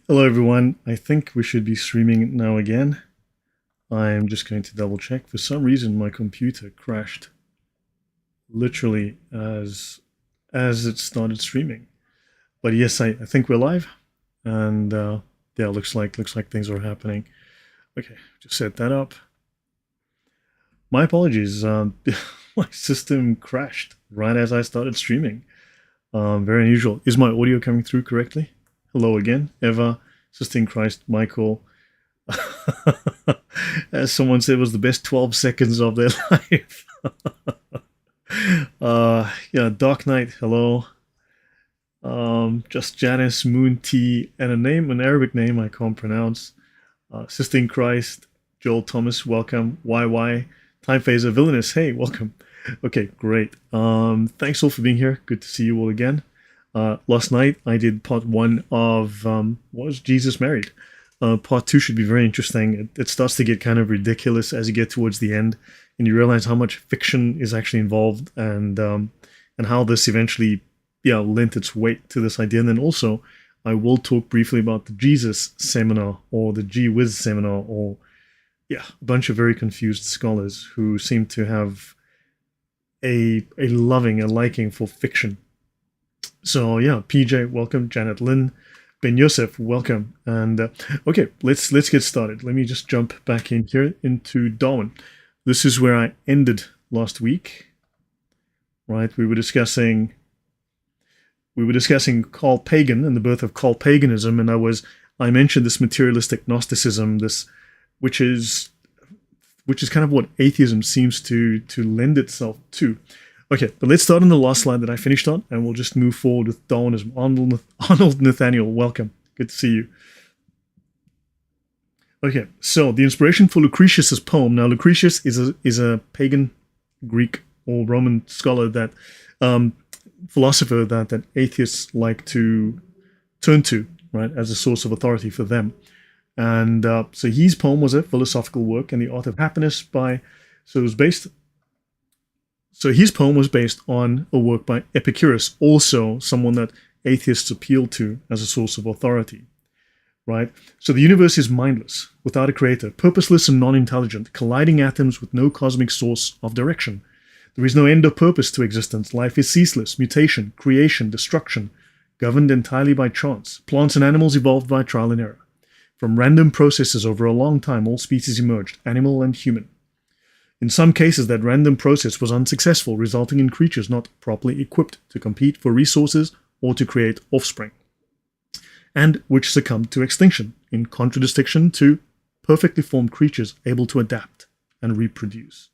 Hello everyone, I think we should be streaming now again. I'm just going to double check. For some reason my computer crashed literally as it started streaming. But yes, I think we're live, and yeah, looks like things are happening. Okay, just set that up. My apologies. My system crashed right as I started streaming. Very unusual. Is my audio coming through correctly? Hello again, Eva, Sister in Christ, Michael. As someone said, it was the best 12 seconds of their life. Yeah, Dark Knight, hello. Just Janice, Moon T, and a name, an Arabic name I can't pronounce. Sister in Christ, Joel Thomas, welcome. YY, Time Phaser, Villainous, hey, welcome. Okay, great. Thanks all for being here. Good to see you all again. Last night I did part one of Was Jesus Married? Part two should be very interesting. It starts to get kind of ridiculous as you get towards the end, and you realize how much fiction is actually involved, and how this eventually, yeah, lent its weight to this idea. And then also, I will talk briefly about the Jesus seminar or the Gee Whiz seminar, or yeah, a bunch of very confused scholars who seem to have a liking for fiction. So yeah, PJ, welcome. Janet Lynn, Ben Yosef, welcome. And okay, let's get started. Let me just jump back in here into Darwin. This is where I ended last week. Right, we were discussing Carl Pagan and the birth of Carl Paganism, and I mentioned this materialistic Gnosticism, which is kind of what atheism seems to lend itself to. Okay, but let's start on the last slide that I finished on, and we'll just move forward with Darwinism. Arnold Nathaniel, welcome. Good to see you. Okay, so the inspiration for Lucretius's poem. Now, Lucretius is a pagan Greek or Roman scholar, that philosopher that atheists like to turn to, right, as a source of authority for them. And so his poem was a philosophical work, and the Art of Happiness So his poem was based on a work by Epicurus, also someone that atheists appeal to as a source of authority, right? So the universe is mindless, without a creator, purposeless and non-intelligent, colliding atoms with no cosmic source of direction. There is no end or purpose to existence. Life is ceaseless, mutation, creation, destruction, governed entirely by chance. Plants and animals evolved by trial and error. From random processes over a long time, all species emerged, animal and human. In some cases, that random process was unsuccessful, resulting in creatures not properly equipped to compete for resources or to create offspring, and which succumbed to extinction, in contradistinction to perfectly formed creatures able to adapt and reproduce.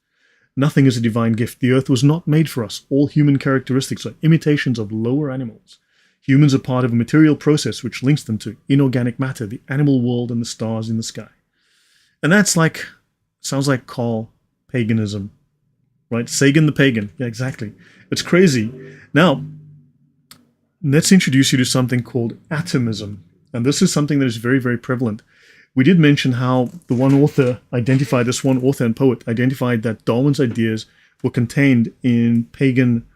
Nothing is a divine gift. The earth was not made for us. All human characteristics are imitations of lower animals. Humans are part of a material process which links them to inorganic matter, the animal world, and the stars in the sky. And sounds like Carl Paganism, right? Sagan the pagan. Yeah, exactly. It's crazy. Now, let's introduce you to something called atomism. And this is something that is very, very prevalent. We did mention how this one author and poet identified that Darwin's ideas were contained in pagan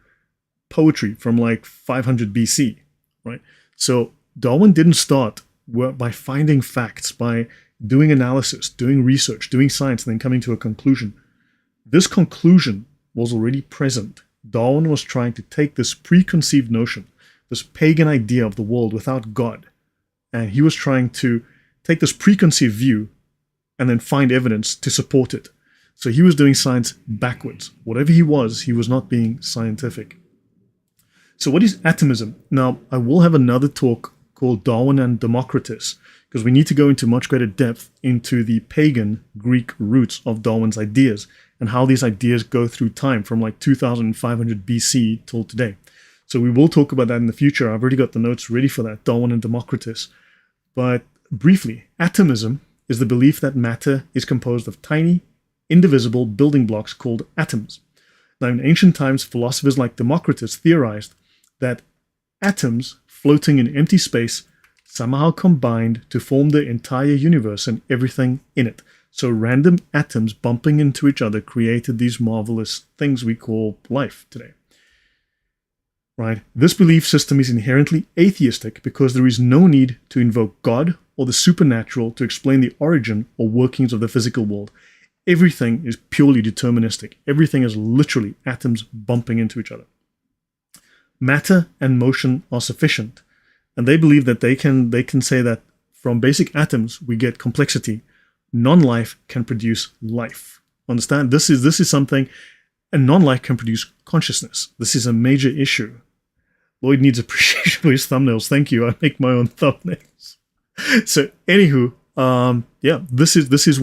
poetry from like 500 BC, right? So Darwin didn't start by finding facts, by doing analysis, doing research, doing science, and then coming to a conclusion. This conclusion was already present. Darwin was trying to take this preconceived notion, this pagan idea of the world without God, and he was trying to take this preconceived view and then find evidence to support it. So he was doing science backwards. Whatever he was not being scientific. So what is atomism? Now, I will have another talk called Darwin and Democritus, because we need to go into much greater depth into the pagan Greek roots of Darwin's ideas and how these ideas go through time from like 2500 BC till today. So we will talk about that in the future. I've already got the notes ready for that, Darwin and Democritus. But briefly, atomism is the belief that matter is composed of tiny, indivisible building blocks called atoms. Now, in ancient times, philosophers like Democritus theorized that atoms floating in empty space somehow combined to form the entire universe and everything in it. So random atoms bumping into each other created these marvelous things we call life today. right? This belief system is inherently atheistic because there is no need to invoke God or the supernatural to explain the origin or workings of the physical world. Everything is purely deterministic. Everything is literally atoms bumping into each other. Matter and motion are sufficient, and they believe that they can say that from basic atoms we get complexity. Non-life can produce life. Understand? This is something, and non-life can produce consciousness. This is a major issue. Lloyd needs appreciation for his thumbnails. Thank you. I make my own thumbnails. So, anywho, yeah, this is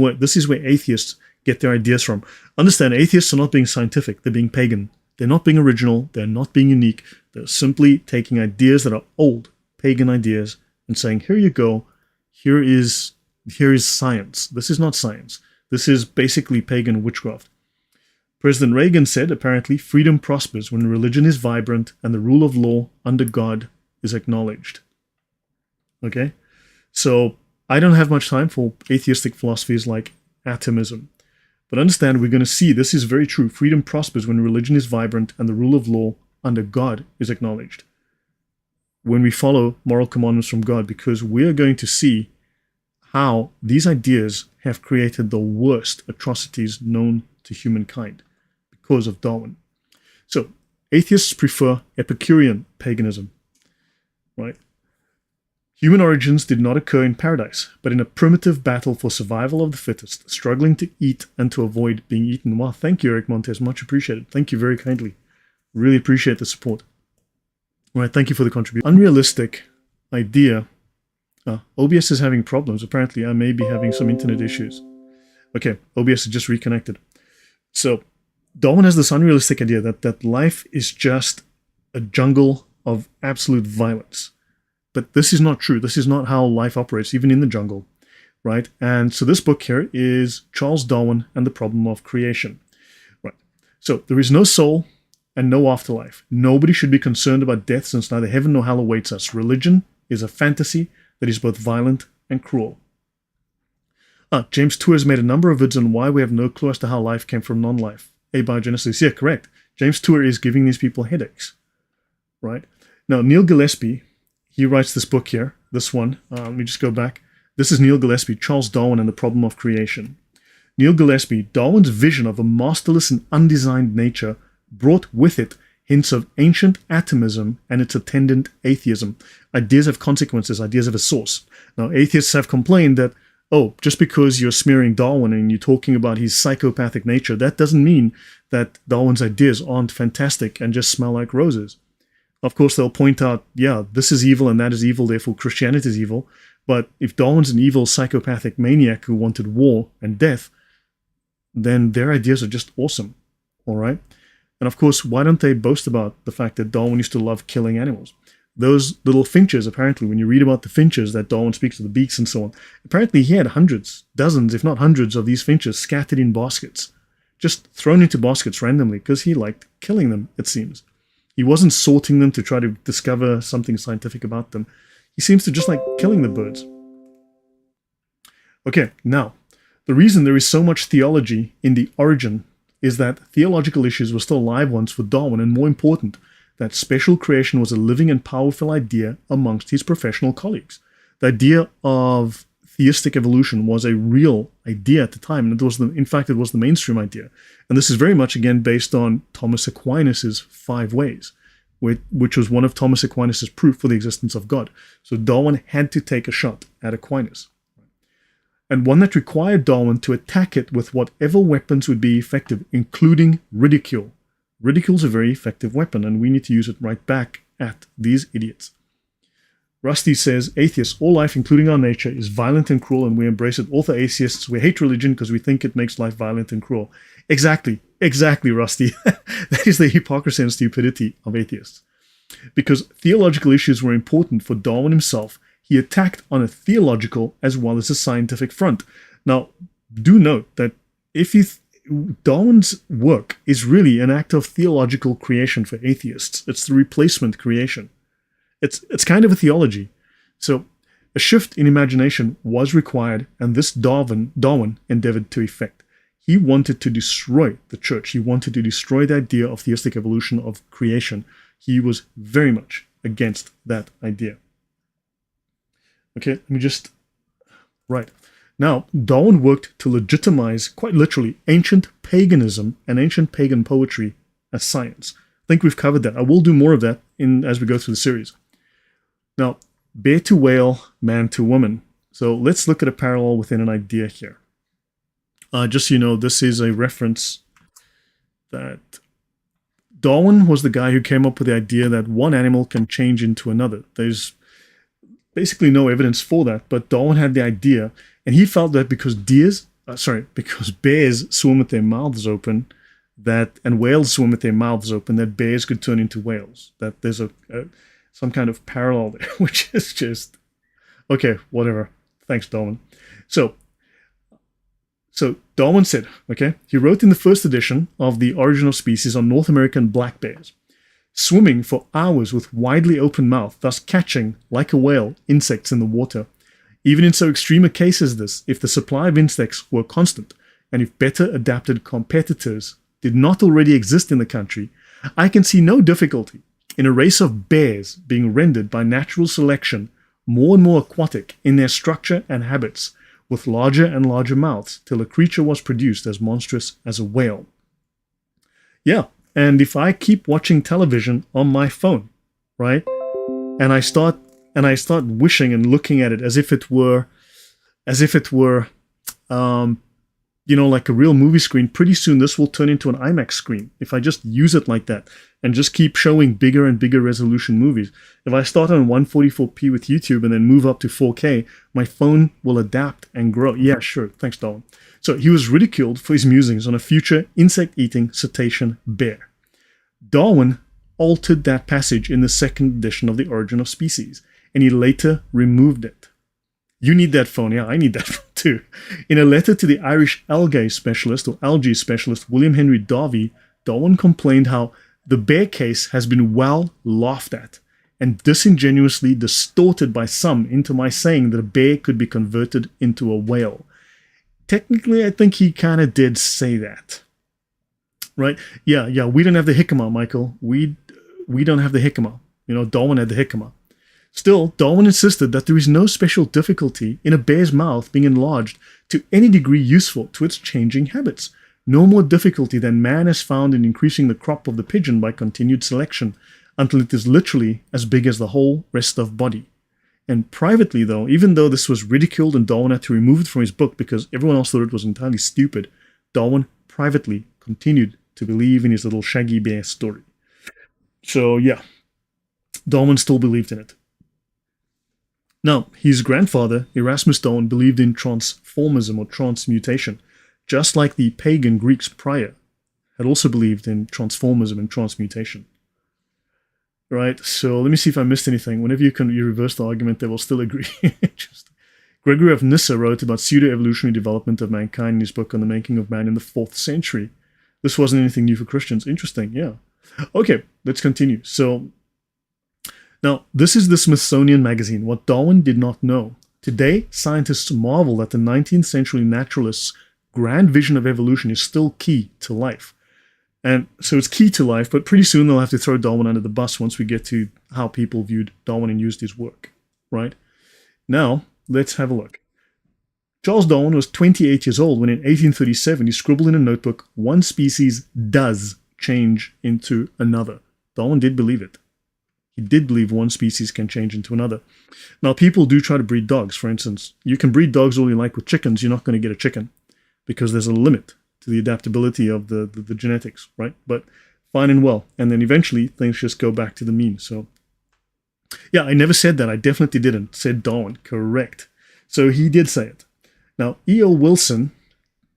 where atheists get their ideas from. Understand, atheists are not being scientific. They're being pagan. They're not being original. They're not being unique. They're simply taking ideas that are old, pagan ideas, and saying, here you go. Here is science. This is not science. This is basically pagan witchcraft. President Reagan said, apparently, freedom prospers when religion is vibrant and the rule of law under God is acknowledged. Okay? So, I don't have much time for atheistic philosophies like atomism. But understand, we're going to see this is very true. Freedom prospers when religion is vibrant and the rule of law under God is acknowledged. When we follow moral commandments from God, because we're going to see how these ideas have created the worst atrocities known to humankind because of Darwin. So, atheists prefer Epicurean paganism, right? Human origins did not occur in paradise, but in a primitive battle for survival of the fittest, struggling to eat and to avoid being eaten. Wow, thank you, Eric Montes. Much appreciated. Thank you very kindly. Really appreciate the support. All right, thank you for the contribution. Unrealistic idea. OBS is having problems. Apparently, I may be having some internet issues. Okay, OBS is just reconnected. So, Darwin has this unrealistic idea that life is just a jungle of absolute violence. But this is not true. This is not how life operates, even in the jungle, right? And so this book here is Charles Darwin and the Problem of Creation, right? So there is no soul and no afterlife. Nobody should be concerned about death, since neither heaven nor hell awaits us. Religion is a fantasy that is both violent and cruel. James Tour has made a number of vids on why we have no clue as to how life came from non-life. Abiogenesis. Yeah, correct. James Tour is giving these people headaches, right? Now, Neil Gillespie, he writes this book here, this one. Let me just go back. This is Neil Gillespie, Charles Darwin and the Problem of Creation. Neil Gillespie, Darwin's vision of a masterless and undesigned nature brought with it hints of ancient atomism and its attendant atheism. Ideas have consequences, ideas have a source. Now, atheists have complained that, oh, just because you're smearing Darwin and you're talking about his psychopathic nature, that doesn't mean that Darwin's ideas aren't fantastic and just smell like roses. Of course, they'll point out, yeah, this is evil and that is evil, therefore Christianity is evil. But if Darwin's an evil psychopathic maniac who wanted war and death, then their ideas are just awesome, all right? And of course, why don't they boast about the fact that Darwin used to love killing animals? Those little finches, apparently, when you read about the finches that Darwin speaks of, the beaks and so on, apparently he had hundreds, dozens, if not hundreds of these finches scattered in baskets, just thrown into baskets randomly because he liked killing them, it seems. He wasn't sorting them to try to discover something scientific about them. He seems to just like killing the birds. Okay, now, the reason there is so much theology in the origin is that theological issues were still live ones for Darwin, and more important, that special creation was a living and powerful idea amongst his professional colleagues. The idea of theistic evolution was a real idea at the time, and in fact, it was the mainstream idea. And this is very much, again, based on Thomas Aquinas' 5 ways, which was one of Thomas Aquinas' proof for the existence of God. So Darwin had to take a shot at Aquinas, and one that required Darwin to attack it with whatever weapons would be effective, including ridicule. Ridicule's a very effective weapon, and we need to use it right back at these idiots. Rusty says, atheists, all life, including our nature, is violent and cruel, and we embrace it. Author atheists, we hate religion because we think it makes life violent and cruel. Exactly, Rusty. That is the hypocrisy and stupidity of atheists. Because theological issues were important for Darwin himself, he attacked on a theological as well as a scientific front. Now, do note that Darwin's work is really an act of theological creation for atheists. It's the replacement creation. It's kind of a theology. So a shift in imagination was required, and this Darwin endeavored to effect. He wanted to destroy the church. He wanted to destroy the idea of theistic evolution, of creation. He was very much against that idea. Okay, let me just... Right. Now, Darwin worked to legitimize, quite literally, ancient paganism and ancient pagan poetry as science. I think we've covered that. I will do more of that as we go through the series. Now, bear to whale, man to woman. So let's look at a parallel within an idea here. Just so you know, this is a reference that Darwin was the guy who came up with the idea that one animal can change into another. There's basically no evidence for that, but Darwin had the idea, and he felt that because bears swim with their mouths open, and whales swim with their mouths open, that bears could turn into whales. That there's some kind of parallel there, which is just okay. Whatever. Thanks, Darwin. So Darwin said, okay, he wrote in the first edition of The Origin of Species on North American black bears, swimming for hours with widely open mouth, thus catching, like a whale, insects in the water. Even in so extreme a case as this, if the supply of insects were constant, and if better adapted competitors did not already exist in the country, I can see no difficulty in a race of bears being rendered by natural selection more and more aquatic in their structure and habits, with larger and larger mouths, till a creature was produced as monstrous as a whale. Yeah, and if I keep watching television on my phone, right, and I start wishing and looking at it as if it were, like a real movie screen, pretty soon this will turn into an IMAX screen. If I just use it like that and just keep showing bigger and bigger resolution movies. If I start on 144p with YouTube and then move up to 4K, my phone will adapt and grow. Yeah, sure. Thanks, Darwin. So he was ridiculed for his musings on a future insect-eating cetacean bear. Darwin altered that passage in the second edition of The Origin of Species, and he later removed it. You need that phone. Yeah, I need that phone too. In a letter to the Irish algae specialist William Henry Davy, Darwin complained how the bear case has been well laughed at and disingenuously distorted by some into my saying that a bear could be converted into a whale. Technically, I think he kind of did say that. Right? Yeah, we don't have the jicama, Michael. We don't have the jicama. Darwin had the jicama. Still, Darwin insisted that there is no special difficulty in a bear's mouth being enlarged to any degree useful to its changing habits. No more difficulty than man has found in increasing the crop of the pigeon by continued selection, until it is literally as big as the whole rest of body. And privately, though, even though this was ridiculed and Darwin had to remove it from his book because everyone else thought it was entirely stupid, Darwin privately continued to believe in his little shaggy bear story. So yeah, Darwin still believed in it. Now, his grandfather, Erasmus Darwin, believed in transformism or transmutation, just like the pagan Greeks prior had also believed in transformism and transmutation. Right, so let me see if I missed anything. Whenever you reverse the argument, they will still agree. Gregory of Nyssa wrote about pseudo-evolutionary development of mankind in his book on the making of man in the 4th century. This wasn't anything new for Christians. Interesting, yeah. Okay, let's continue. So, now, this is the Smithsonian Magazine, what Darwin did not know. Today, scientists marvel that the 19th century naturalists' grand vision of evolution is still key to life. And so it's key to life, but pretty soon they'll have to throw Darwin under the bus once we get to how people viewed Darwin and used his work, right? Now, let's have a look. Charles Darwin was 28 years old when in 1837 he scribbled in a notebook, "One species does change into another." Darwin did believe it. He did believe one species can change into another. Now, people do try to breed dogs, for instance. You can breed dogs all you like with chickens, you're not going to get a chicken because there's a limit to the adaptability of the genetics, right? But fine and well. And then eventually things just go back to the mean. So, yeah, I never said that. I definitely didn't. Said Darwin. Correct. So he did say it. Now, E.O. Wilson,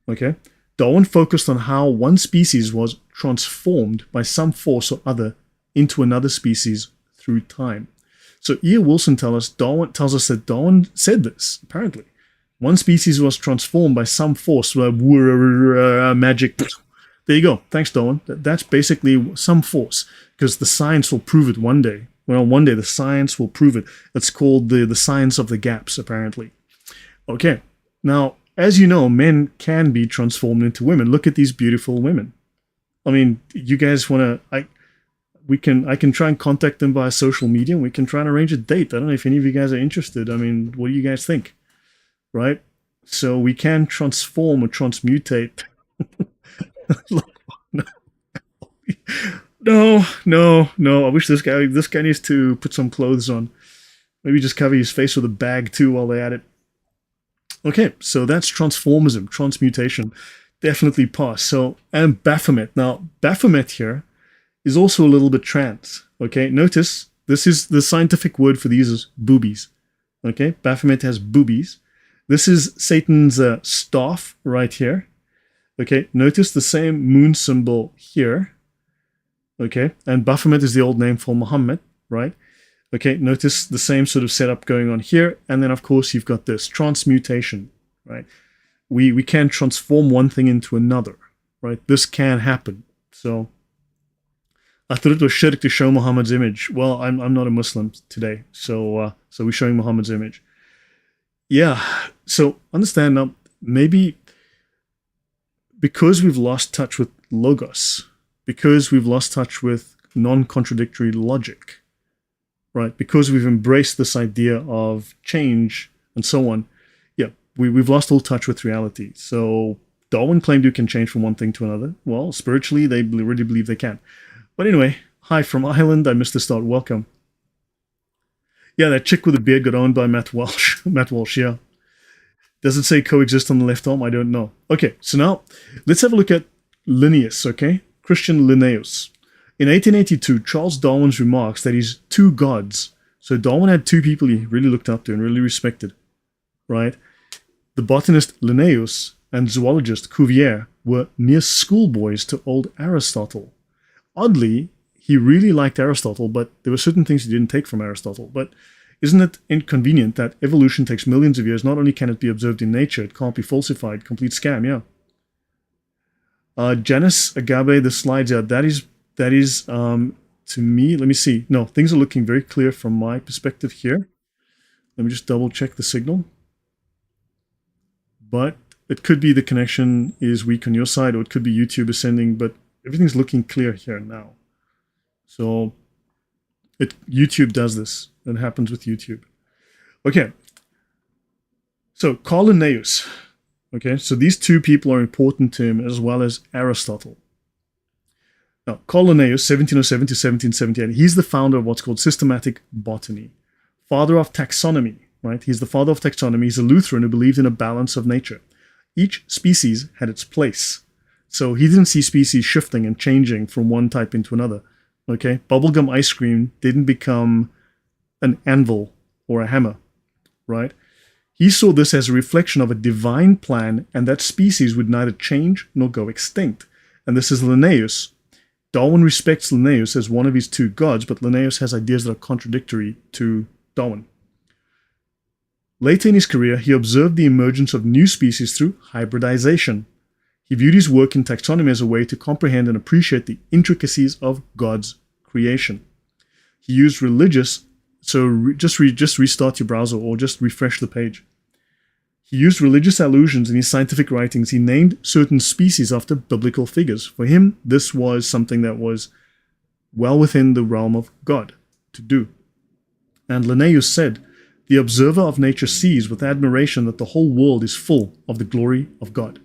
okay, Darwin focused on how one species was transformed by some force or other into another species through time. So E.O. Wilson tells us that Darwin said this, apparently. One species was transformed by some force, magic. There you go. Thanks, Darwin. That's basically some force, because the science will prove it one day. Well, one day the science will prove it. It's called the science of the gaps, apparently. Okay. Now, as you know, men can be transformed into women. Look at these beautiful women. I mean, you guys want to... I can try and contact them via social media, and we can try and arrange a date. I don't know if any of you guys are interested. I mean, what do you guys think? Right? So we can transform or transmutate. No. I wish this guy needs to put some clothes on. Maybe just cover his face with a bag too while they're at it. Okay, so that's transformism, transmutation. Definitely pass. So, and Baphomet. Now, Baphomet here is also a little bit trans. Okay, notice this is the scientific word for these is boobies. Okay, Baphomet has boobies. This is Satan's staff right here. Okay, notice the same moon symbol here. Okay, and Baphomet is the old name for Muhammad, right? Okay, notice the same sort of setup going on here. And then, of course, you've got this transmutation, right? We can transform one thing into another, right? This can happen. So I thought it was shirk to show Muhammad's image. Well, I'm not a Muslim today, so we're showing Muhammad's image. Yeah, so understand now, maybe because we've lost touch with logos, because we've lost touch with non-contradictory logic, right? Because we've embraced this idea of change and so on, yeah, we've lost all touch with reality. So Darwin claimed you can change from one thing to another. Well, spiritually, they really believe they can. But anyway, hi from Ireland. I missed the start. Welcome. Yeah, that chick with the beard got owned by Matt Walsh. Matt Walsh, yeah. Does it say coexist on the left arm? I don't know. Okay, so now let's have a look at Linnaeus, okay? Christian Linnaeus. In 1882, Charles Darwin's remarks that he's two gods. So Darwin had two people he really looked up to and really respected, right? The botanist Linnaeus and zoologist Cuvier were mere schoolboys to old Aristotle. Oddly, he really liked Aristotle, but there were certain things he didn't take from Aristotle. But isn't it inconvenient that evolution takes millions of years? Not only can it be observed in nature, it can't be falsified. Complete scam, yeah. Janice Agabe, the slides out. That is to me, let me see. No, things are looking very clear from my perspective here. Let me just double check the signal. But it could be the connection is weak on your side, or it could be YouTube ascending, but everything's looking clear here now. So YouTube does this. It happens with YouTube. Okay. So Carl Linnaeus. Okay, so these two people are important to him as well as Aristotle. Now, Carl Linnaeus, 1707 to 1778, he's the founder of what's called systematic botany. Father of taxonomy, right? He's the father of taxonomy. He's a Lutheran who believed in a balance of nature. Each species had its place. So he didn't see species shifting and changing from one type into another. Okay, bubblegum ice cream didn't become an anvil or a hammer, right? He saw this as a reflection of a divine plan and that species would neither change nor go extinct. And this is Linnaeus. Darwin respects Linnaeus as one of his two gods, but Linnaeus has ideas that are contradictory to Darwin. Later in his career, he observed the emergence of new species through hybridization. He viewed his work in taxonomy as a way to comprehend and appreciate the intricacies of God's creation. He used religious, so just restart your browser or just refresh the page. He used religious allusions in his scientific writings. He named certain species after biblical figures. For him, this was something that was well within the realm of God to do. And Linnaeus said, "The observer of nature sees with admiration that the whole world is full of the glory of God.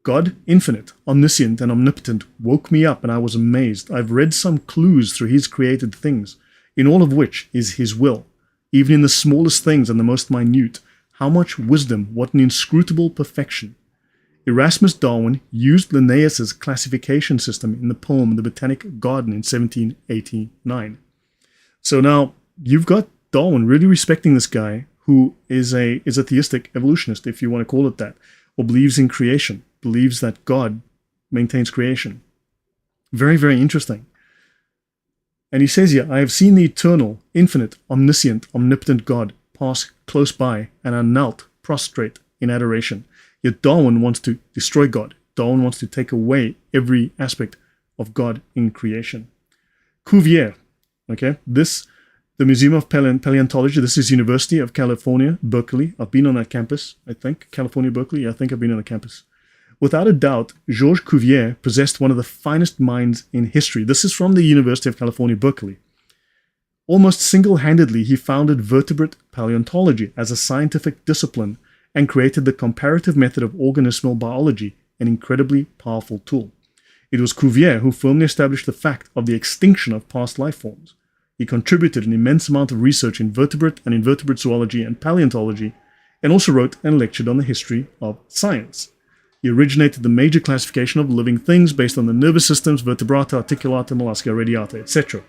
God, infinite, omniscient, and omnipotent, woke me up and I was amazed. I've read some clues through his created things, in all of which is his will, even in the smallest things and the most minute. How much wisdom, what an inscrutable perfection." Erasmus Darwin used Linnaeus's classification system in the poem The Botanic Garden in 1789. So now you've got Darwin really respecting this guy who is a theistic evolutionist, if you want to call it that, or believes in creation, believes that God maintains creation. Very, very interesting. And he says here, "I have seen the eternal, infinite, omniscient, omnipotent God pass close by and are knelt prostrate in adoration." Yet Darwin wants to destroy God. Darwin wants to take away every aspect of God in creation. Cuvier, okay, the Museum of Paleontology, this is University of California, Berkeley. I've been on that campus, I think. California, Berkeley, I think I've been on the campus. Without a doubt, Georges Cuvier possessed one of the finest minds in history. This is from the University of California, Berkeley. Almost single-handedly, he founded vertebrate paleontology as a scientific discipline and created the comparative method of organismal biology, an incredibly powerful tool. It was Cuvier who firmly established the fact of the extinction of past life forms. He contributed an immense amount of research in vertebrate and invertebrate zoology and paleontology, and also wrote and lectured on the history of science. He originated the major classification of living things based on the nervous systems, vertebrata, articulata, mollusca, radiata, etc.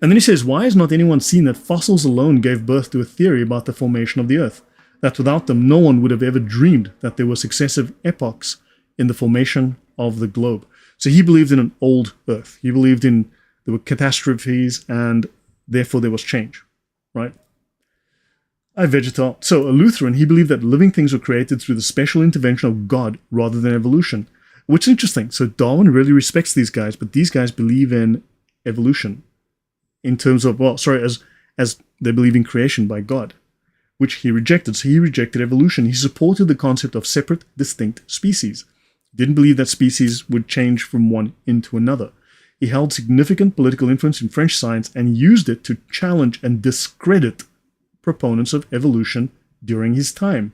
And then he says, why has not anyone seen that fossils alone gave birth to a theory about the formation of the Earth? That without them, no one would have ever dreamed that there were successive epochs in the formation of the globe. So he believed in an old Earth. He believed in there were catastrophes and therefore there was change, right? I vegetal. So a Lutheran, he believed that living things were created through the special intervention of God rather than evolution, which is interesting. So Darwin really respects these guys, but these guys believe in evolution in terms of, as they believe in creation by God, which he rejected. So he rejected evolution. He supported the concept of separate, distinct species. He didn't believe that species would change from one into another. He held significant political influence in French science and used it to challenge and discredit proponents of evolution during his time.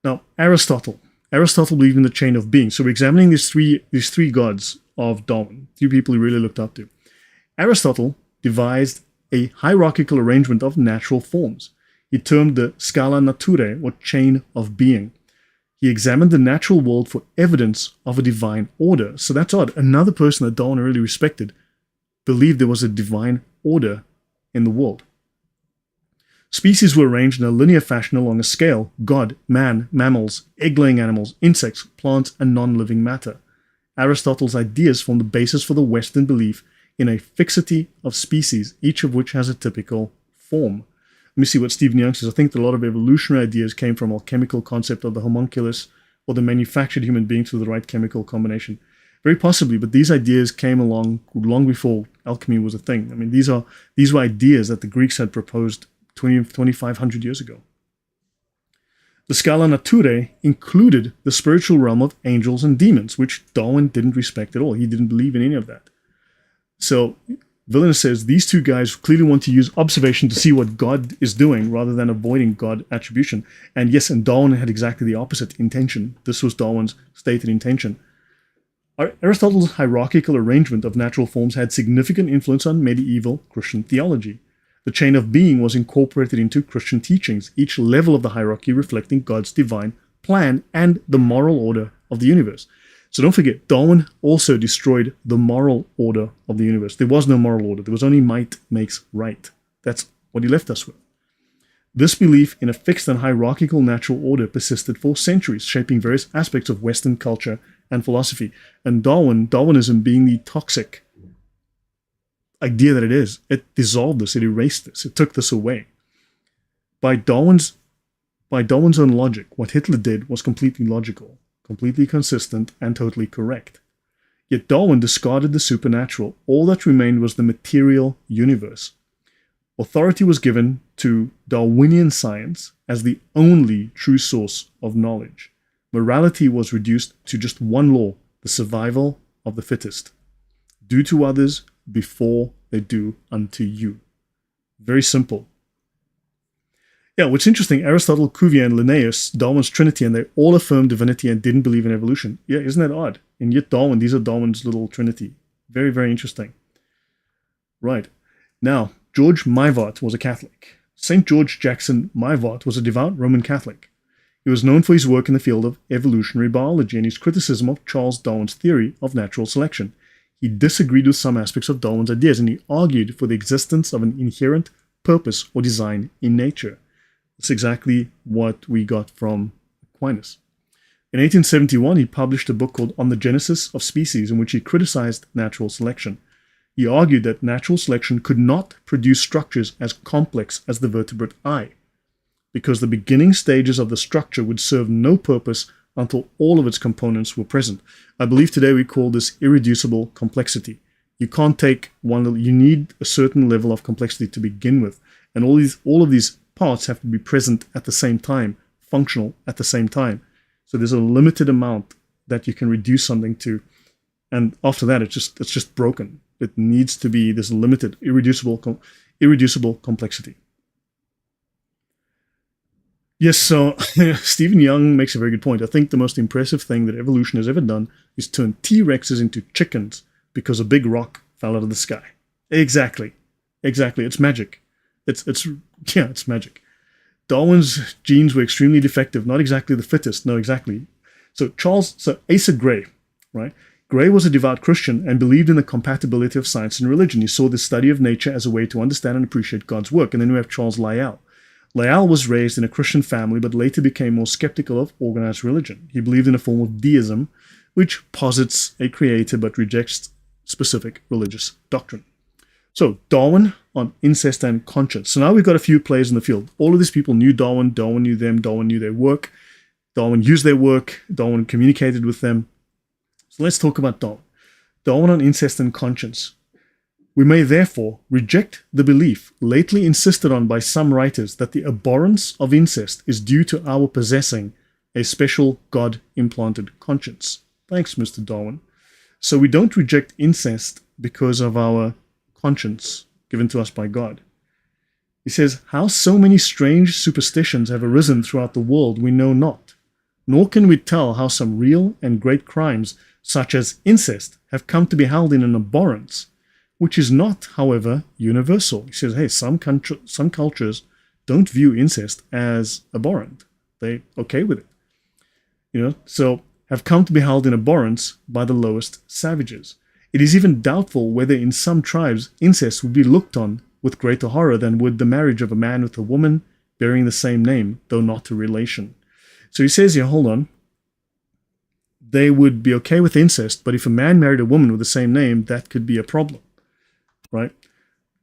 Now, Aristotle. Aristotle believed in the chain of being. So we're examining these three gods of Darwin, three people he really looked up to. Aristotle devised a hierarchical arrangement of natural forms. He termed the scala naturae, or chain of being. He examined the natural world for evidence of a divine order. So that's odd. Another person that Darwin really respected believed there was a divine order in the world. Species were arranged in a linear fashion along a scale: God, man, mammals, egg-laying animals, insects, plants, and non-living matter. Aristotle's ideas form the basis for the Western belief in a fixity of species, each of which has a typical form. Let me see what Stephen Young says. I think that a lot of evolutionary ideas came from alchemical concept of the homunculus or the manufactured human being through the right chemical combination. Very possibly, but these ideas came along long before alchemy was a thing. I mean, these were ideas that the Greeks had proposed 2,500 years ago. The scala naturae included the spiritual realm of angels and demons, which Darwin didn't respect at all. He didn't believe in any of that. So Villeneuve says these two guys clearly want to use observation to see what God is doing rather than avoiding God attribution. And yes, and Darwin had exactly the opposite intention. This was Darwin's stated intention. Aristotle's hierarchical arrangement of natural forms had significant influence on medieval Christian theology. The chain of being was incorporated into Christian teachings, each level of the hierarchy reflecting God's divine plan and the moral order of the universe. So don't forget, Darwin also destroyed the moral order of the universe. There was no moral order. There was only might makes right. That's what he left us with. This belief in a fixed and hierarchical natural order persisted for centuries, shaping various aspects of Western culture and philosophy. And Darwinism being the toxic idea that it is, it dissolved this, it erased this, it took this away. By Darwin's own logic, what Hitler did was completely logical, completely consistent, and totally correct. Yet Darwin discarded the supernatural. All that remained was the material universe. Authority was given to Darwinian science as the only true source of knowledge. Morality was reduced to just one law: the survival of the fittest. Do to others before they do unto you. Very simple. Yeah, what's interesting, Aristotle, Cuvier, and Linnaeus, Darwin's Trinity, and they all affirmed divinity and didn't believe in evolution. Yeah, isn't that odd? And yet Darwin, these are Darwin's little Trinity. Very, very interesting. Right. Now, George Mivart was a Catholic. St. George Jackson Mivart was a devout Roman Catholic. He was known for his work in the field of evolutionary biology and his criticism of Charles Darwin's theory of natural selection. He disagreed with some aspects of Darwin's ideas, and he argued for the existence of an inherent purpose or design in nature. That's exactly what we got from Aquinas. In 1871, he published a book called On the Genesis of Species, in which he criticized natural selection. He argued that natural selection could not produce structures as complex as the vertebrate eye, because the beginning stages of the structure would serve no purpose until all of its components were present. I believe today we call this irreducible complexity. You can't take one, you need a certain level of complexity to begin with, and all of these parts have to be present at the same time, functional at the same time. So there's a limited amount that you can reduce something to. And after that, it's just broken. It needs to be this limited, irreducible complexity. Yes, so Stephen Young makes a very good point. I think the most impressive thing that evolution has ever done is turn T-Rexes into chickens because a big rock fell out of the sky. Exactly. It's magic. It's magic. Darwin's genes were extremely defective, not exactly the fittest. No, exactly. So Asa Gray, right? Gray was a devout Christian and believed in the compatibility of science and religion. He saw the study of nature as a way to understand and appreciate God's work. And then we have Charles Lyell. Lyell was raised in a Christian family, but later became more skeptical of organized religion. He believed in a form of deism, which posits a creator but rejects specific religious doctrine. So Darwin on incest and conscience. So now we've got a few players in the field. All of these people knew Darwin. Darwin knew them. Darwin knew their work. Darwin used their work. Darwin communicated with them. So let's talk about Darwin. Darwin on incest and conscience. We may therefore reject the belief lately insisted on by some writers that the abhorrence of incest is due to our possessing a special God-implanted conscience. Thanks, Mr. Darwin. So we don't reject incest because of our conscience given to us by God. He says, how so many strange superstitions have arisen throughout the world we know not, nor can we tell how some real and great crimes, such as incest, have come to be held in an abhorrence, which is not, however, universal. He says, hey, some cultures don't view incest as abhorrent. They're okay with it. So have come to be held in abhorrence by the lowest savages. It is even doubtful whether in some tribes incest would be looked on with greater horror than would the marriage of a man with a woman bearing the same name, though not a relation. So he says here, hold on. They would be okay with incest, but if a man married a woman with the same name, that could be a problem, right?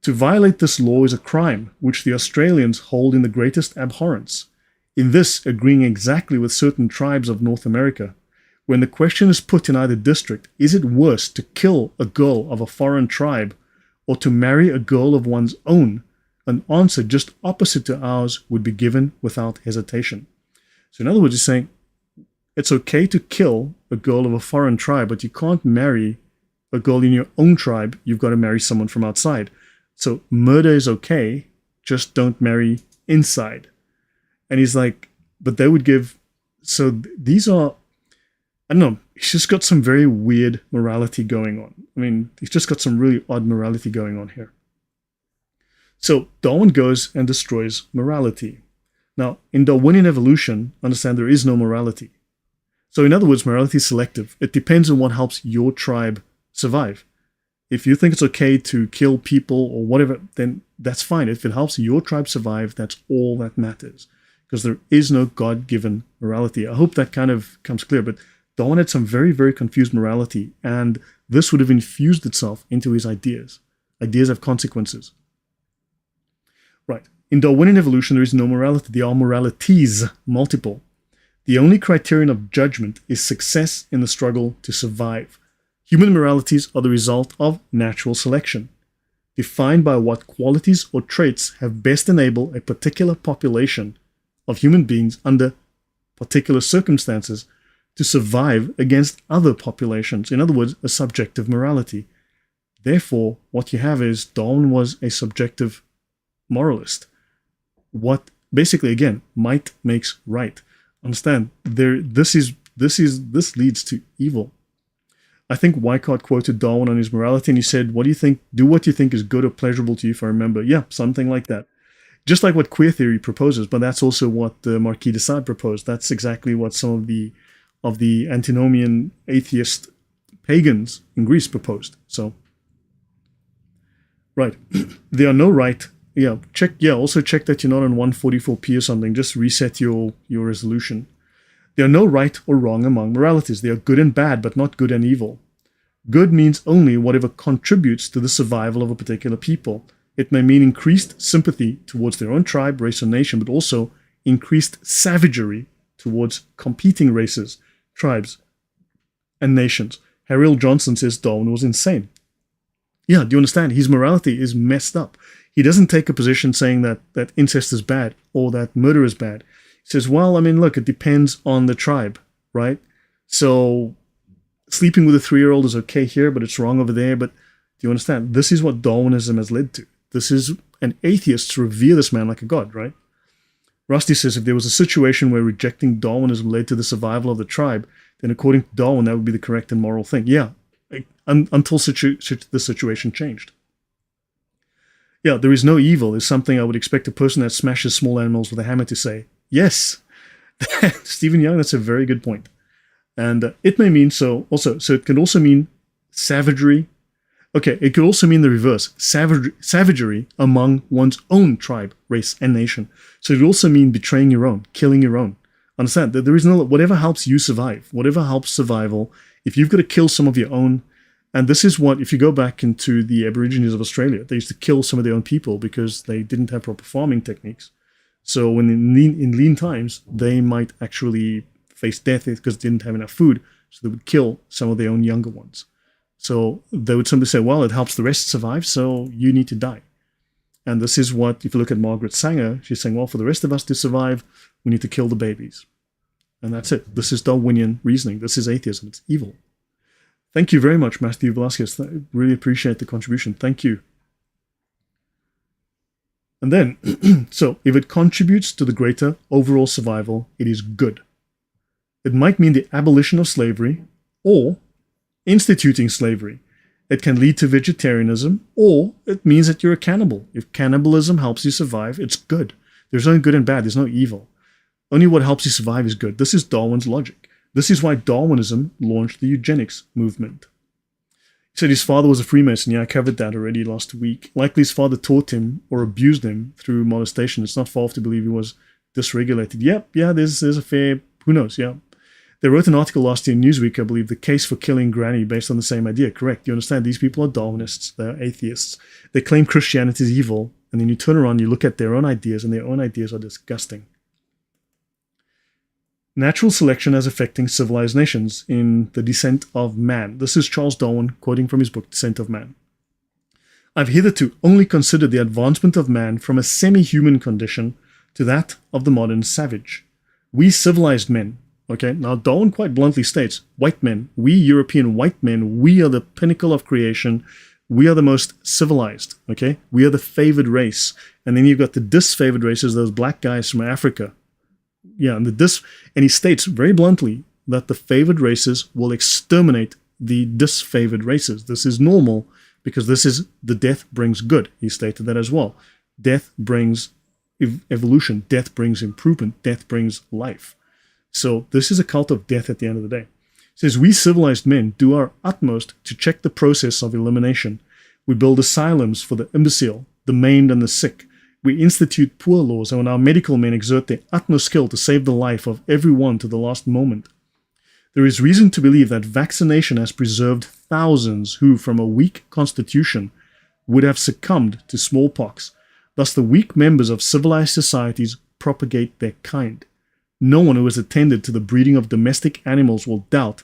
To violate this law is a crime, which the Australians hold in the greatest abhorrence. In this, agreeing exactly with certain tribes of North America, when the question is put in either district, is it worse to kill a girl of a foreign tribe or to marry a girl of one's own? An answer just opposite to ours would be given without hesitation. So in other words, he's saying, it's okay to kill a girl of a foreign tribe, but you can't marry a girl in your own tribe. You've got to marry someone from outside. So murder is okay, just don't marry inside. And he's like, but they would give, so these are, I don't know, he's just got some very weird morality going on. I mean, he's just got some really odd morality going on here. So Darwin goes and destroys morality. Now, in Darwinian evolution, understand there is no morality. So in other words, morality is selective. It depends on what helps your tribe survive. If you think it's okay to kill people or whatever, then that's fine. If it helps your tribe survive, that's all that matters. Because there is no God-given morality. I hope that kind of comes clear. But Darwin had some very, very confused morality. And this would have infused itself into his ideas. Ideas have consequences. Right. In Darwinian evolution, there is no morality. There are moralities, multiple. The only criterion of judgment is success in the struggle to survive. Human moralities are the result of natural selection, defined by what qualities or traits have best enabled a particular population of human beings under particular circumstances to survive against other populations. In other words, a subjective morality. Therefore, what you have is Darwin was a subjective moralist. What basically, again, might makes right. Understand, this leads to evil. I think Weikart quoted Darwin on his morality and he said, what do you think? Do what you think is good or pleasurable to you, if I remember. Yeah, something like that. Just like what queer theory proposes, but that's also what the Marquis de Sade proposed. That's exactly what some of the antinomian atheist pagans in Greece proposed. So, right. There are no right. Yeah, also check that you're not on 144p or something. Just reset your resolution. There are no right or wrong among moralities. They are good and bad, but not good and evil. Good means only whatever contributes to the survival of a particular people. It may mean increased sympathy towards their own tribe, race, or nation, but also increased savagery towards competing races, tribes, and nations. Harry Johnson says Darwin was insane. Yeah, do you understand? His morality is messed up. He doesn't take a position saying that incest is bad or that murder is bad. He says, well, I mean, look, it depends on the tribe. right? So sleeping with a 3-year-old is okay here, but it's wrong over there. But do you understand? This is what Darwinism has led to. This is, and atheists revere this man like a god, right? Rusty says if there was a situation where rejecting Darwinism led to the survival of the tribe, then according to Darwin, that would be the correct and moral thing. Yeah, until the situation changed. Yeah, there is no evil is something I would expect a person that smashes small animals with a hammer to say. Yes, Stephen Young, that's a very good point. And it may mean so it can also mean savagery. Okay, it could also mean the reverse, savagery among one's own tribe, race, and nation. So it could also mean betraying your own, killing your own. Understand that there is no, whatever helps you survive, whatever helps survival, if you've got to kill some of your own, and this is what, if you go back into the Aborigines of Australia, they used to kill some of their own people because they didn't have proper farming techniques. So when in lean times, they might actually face death because they didn't have enough food, so they would kill some of their own younger ones. So they would simply say, well, it helps the rest survive, so you need to die. And this is what, if you look at Margaret Sanger, she's saying, well, for the rest of us to survive, we need to kill the babies. And that's it. This is Darwinian reasoning. This is atheism. It's evil. Thank you very much, Matthew Velasquez. I really appreciate the contribution. Thank you. And then, so if it contributes to the greater overall survival, it is good. It might mean the abolition of slavery or instituting slavery. It can lead to vegetarianism, or it means that you're a cannibal. If cannibalism helps you survive, it's good. There's no good and bad. There's no evil. Only what helps you survive is good. This is Darwin's logic. This is why Darwinism launched the eugenics movement. He said his father was a Freemason. Yeah, I covered that already last week. Likely his father taught him or abused him through molestation. It's not far off to believe he was dysregulated. Yep, yeah, there's a fair, who knows, yeah. They wrote an article last year in Newsweek, I believe, the case for killing Granny based on the same idea. Correct. You understand? These people are Darwinists. They're atheists. They claim Christianity is evil. And then you turn around, you look at their own ideas, and their own ideas are disgusting. Natural selection as affecting civilized nations in The Descent of Man. This is Charles Darwin quoting from his book, Descent of Man. I've hitherto only considered the advancement of man from a semi-human condition to that of the modern savage. We civilized men. Okay, now Darwin quite bluntly states, white men, we European white men, we are the pinnacle of creation. We are the most civilized, okay? We are the favored race. And then you've got the disfavored races, those black guys from Africa. Yeah, and he states very bluntly that the favored races will exterminate the disfavored races. This is normal because this is the death brings good. He stated that as well. Death brings evolution. Death brings improvement. Death brings life. So this is a cult of death at the end of the day. It says, we civilized men do our utmost to check the process of elimination. We build asylums for the imbecile, the maimed and the sick. We institute poor laws, and when our medical men exert their utmost skill to save the life of everyone to the last moment. There is reason to believe that vaccination has preserved thousands who, from a weak constitution, would have succumbed to smallpox. Thus the weak members of civilized societies propagate their kind. No one who has attended to the breeding of domestic animals will doubt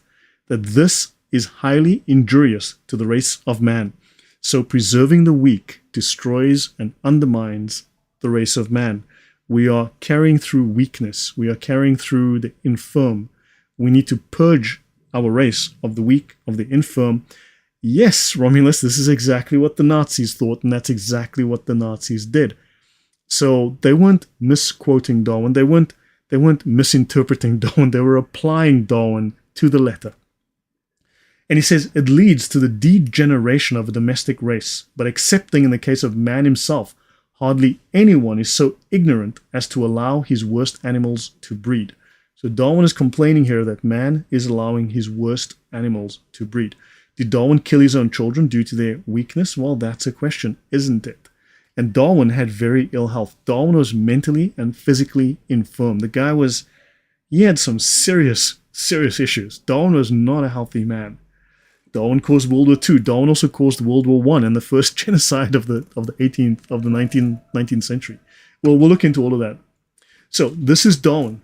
that this is highly injurious to the race of man. So preserving the weak destroys and undermines the race of man. We are carrying through weakness. We are carrying through the infirm. We need to purge our race of the weak, of the infirm. Yes, Romulus, this is exactly what the Nazis thought, and that's exactly what the Nazis did. So they weren't misquoting Darwin. They weren't misinterpreting Darwin. They were applying Darwin to the letter. And he says it leads to the degeneration of a domestic race, but excepting in the case of man himself, hardly anyone is so ignorant as to allow his worst animals to breed. So Darwin is complaining here that man is allowing his worst animals to breed. Did Darwin kill his own children due to their weakness? Well, that's a question, isn't it? And Darwin had very ill health. Darwin was mentally and physically infirm. The guy he had some serious issues. Darwin was not a healthy man. Darwin caused World War II. Darwin also caused World War I and the first genocide of the 19th century. Well, we'll look into all of that. So this is Darwin.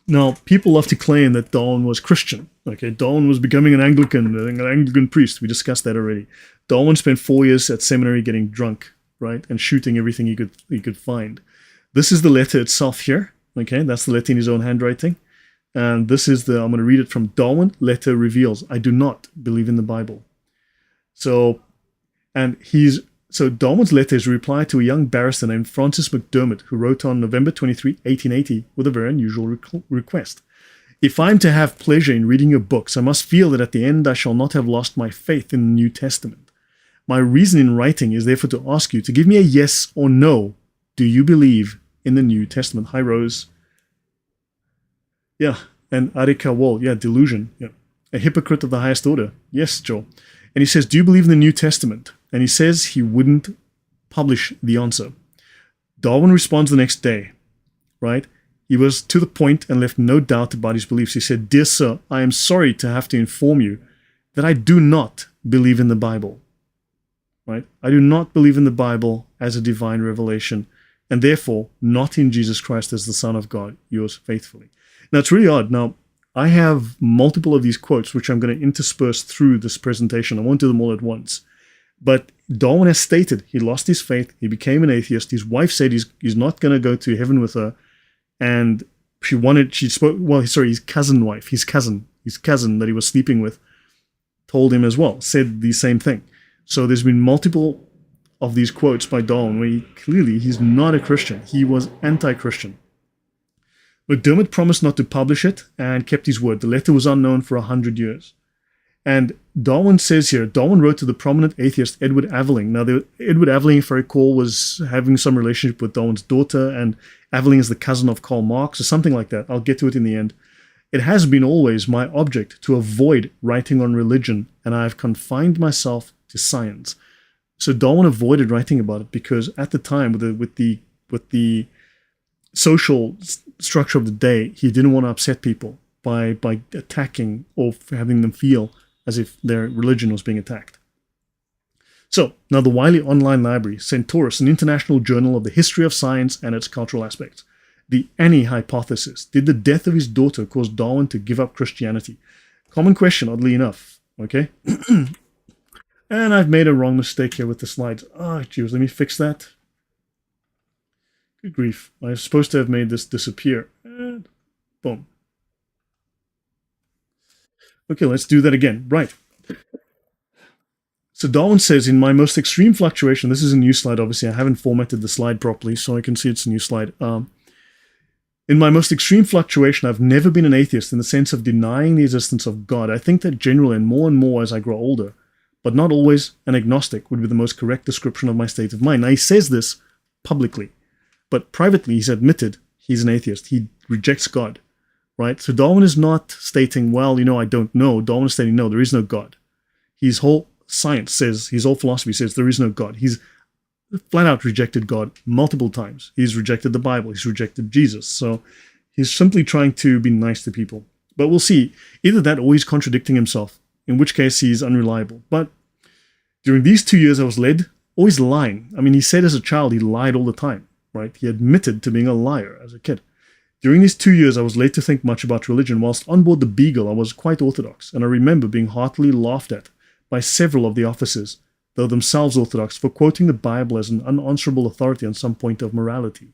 Now, people love to claim that Darwin was Christian. Okay, Darwin was becoming an Anglican priest. We discussed that already. Darwin spent 4 years at seminary getting drunk, right, and shooting everything he could find. This is the letter itself here. Okay, that's the letter in his own handwriting. And this is I'm going to read it from Darwin, Letter Reveals. I do not believe in the Bible. So Darwin's letter is a reply to a young barrister named Francis McDermott, who wrote on November 23, 1880, with a very unusual request. If I am to have pleasure in reading your books, I must feel that at the end I shall not have lost my faith in the New Testament. My reason in writing is therefore to ask you to give me a yes or no. Do you believe in the New Testament? Hi, Rose. Yeah, and Arika Wall. Yeah, delusion. Yeah, a hypocrite of the highest order. Yes, Joel. And he says, do you believe in the New Testament? And he says he wouldn't publish the answer. Darwin responds the next day, right? He was to the point and left no doubt about his beliefs. He said, dear sir, I am sorry to have to inform you that I do not believe in the Bible, right? I do not believe in the Bible as a divine revelation, and therefore not in Jesus Christ as the Son of God, yours faithfully. Now, it's really odd. Now, I have multiple of these quotes, which I'm going to intersperse through this presentation. I won't do them all at once. But Darwin has stated he lost his faith. He became an atheist. His wife said he's not going to go to heaven with her. And his cousin that he was sleeping with, told him as well, said the same thing. So there's been multiple of these quotes by Darwin where he's not a Christian. He was anti-Christian. McDermott promised not to publish it and kept his word. The letter was unknown for 100 years. And Darwin says here, Darwin wrote to the prominent atheist Edward Aveling. Now, Edward Aveling, if I recall, was having some relationship with Darwin's daughter, and Aveling is the cousin of Karl Marx or something like that. I'll get to it in the end. It has been always my object to avoid writing on religion, and I have confined myself to science. So Darwin avoided writing about it because at the time, with the social structure of the day, he didn't want to upset people by attacking or having them feel as if their religion was being attacked. So, now the Wiley Online Library, Centaurus, an international journal of the history of science and its cultural aspects. The Annie hypothesis. Did the death of his daughter cause Darwin to give up Christianity? Common question, oddly enough. Okay? And I've made a wrong mistake here with the slides. Geez, let me fix that. Good grief. I was supposed to have made this disappear. And boom. Okay, let's do that again. Right. So Darwin says, in my most extreme fluctuation, this is a new slide, obviously. I haven't formatted the slide properly, so I can see it's a new slide. In my most extreme fluctuation, I've never been an atheist in the sense of denying the existence of God. I think that generally and more as I grow older, but not always, an agnostic would be the most correct description of my state of mind. Now, he says this publicly, but privately he's admitted he's an atheist. He rejects God. Right? So Darwin is not stating, well, I don't know. Darwin is stating, no, there is no God. His whole science says, his whole philosophy says there is no God. He's flat out rejected God multiple times. He's rejected the Bible. He's rejected Jesus. So he's simply trying to be nice to people. But we'll see. Either that or he's contradicting himself, in which case he's unreliable. But during these 2 years, I was always lying. I mean, he said as a child he lied all the time, right? He admitted to being a liar as a kid. During these 2 years, I was late to think much about religion. Whilst on board the Beagle, I was quite orthodox, and I remember being heartily laughed at by several of the officers, though themselves orthodox, for quoting the Bible as an unanswerable authority on some point of morality.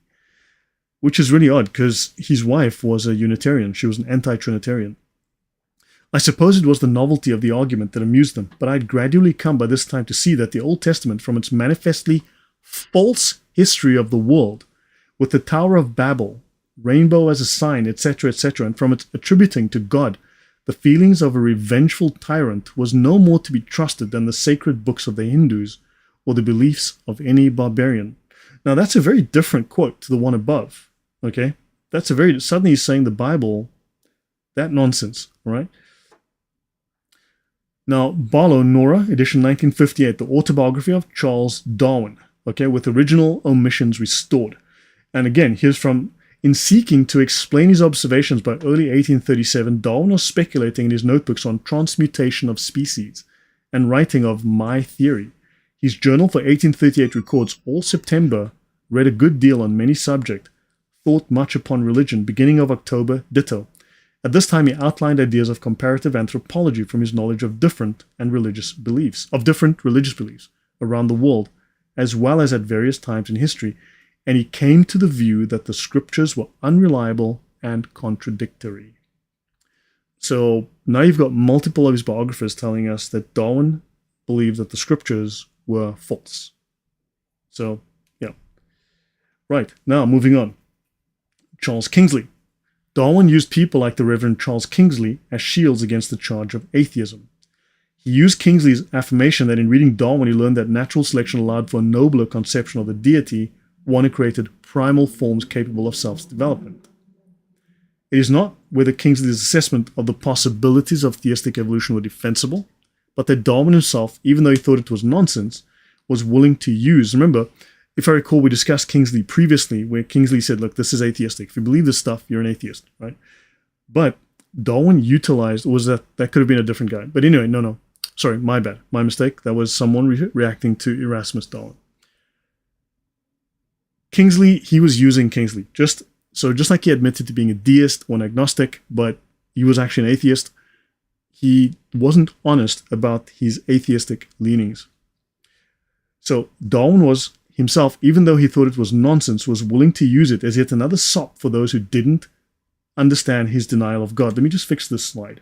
Which is really odd, because his wife was a Unitarian. She was an anti-Trinitarian. I suppose it was the novelty of the argument that amused them, but I had gradually come by this time to see that the Old Testament, from its manifestly false history of the world, with the Tower of Babel, rainbow as a sign, etc., and from its attributing to God the feelings of a revengeful tyrant, was no more to be trusted than the sacred books of the Hindus or the beliefs of any barbarian. Now, that's a very different quote to the one above, okay? Suddenly he's saying the Bible, that nonsense, all right? Now, Barlow, Nora, edition 1958, the autobiography of Charles Darwin, okay, with original omissions restored. And again, here's from, in seeking to explain his observations by early 1837, Darwin was speculating in his notebooks on transmutation of species and writing of my theory. His journal for 1838 records, all September, read a good deal on many subjects, thought much upon religion, beginning of October, ditto. At this time, he outlined ideas of comparative anthropology from his knowledge of different religious beliefs around the world, as well as at various times in history, and he came to the view that the scriptures were unreliable and contradictory. So now you've got multiple of his biographers telling us that Darwin believed that the scriptures were false. So, yeah. Right, now moving on. Charles Kingsley. Darwin used people like the Reverend Charles Kingsley as shields against the charge of atheism. He used Kingsley's affirmation that in reading Darwin he learned that natural selection allowed for a nobler conception of the deity, one who created primal forms capable of self-development. It is not whether Kingsley's assessment of the possibilities of theistic evolution were defensible, but that Darwin himself, even though he thought it was nonsense, was willing to use. Remember, if I recall, we discussed Kingsley previously, where Kingsley said, look, this is atheistic. If you believe this stuff, you're an atheist, right? But Darwin utilized, was that could have been a different guy. But anyway, no. Sorry, my bad. My mistake. That was someone reacting to Erasmus Darwin. Kingsley, he was using Kingsley. Just like he admitted to being a deist or an agnostic, but he was actually an atheist, he wasn't honest about his atheistic leanings. So Darwin was himself, even though he thought it was nonsense, was willing to use it as yet another sop for those who didn't understand his denial of God. Let me just fix this slide.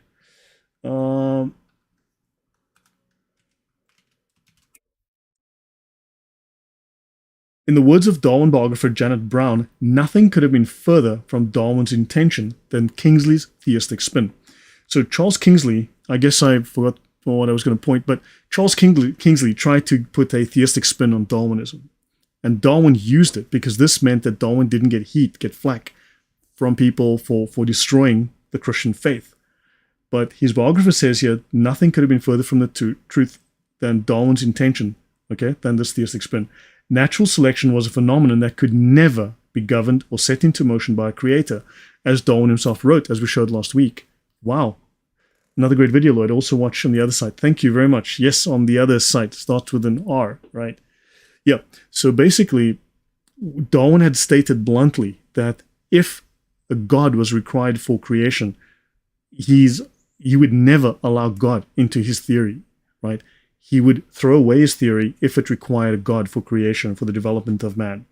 In the words of Darwin biographer Janet Brown, nothing could have been further from Darwin's intention than Kingsley's theistic spin. So Charles Kingsley, I guess I forgot what I was going to point, but Charles Kingsley tried to put a theistic spin on Darwinism. And Darwin used it because this meant that Darwin didn't get flack from people for destroying the Christian faith. But his biographer says here, nothing could have been further from the truth than Darwin's intention, than this theistic spin. Natural selection was a phenomenon that could never be governed or set into motion by a creator, as Darwin himself wrote, as we showed last week. Wow. Another great video, Lloyd. Also watch on the other side. Thank you very much. Yes, on the other side. Starts with an R, right? Yeah. So basically, Darwin had stated bluntly that if a God was required for creation, he would never allow God into his theory, right? He would throw away his theory if it required a God for creation, for the development of man.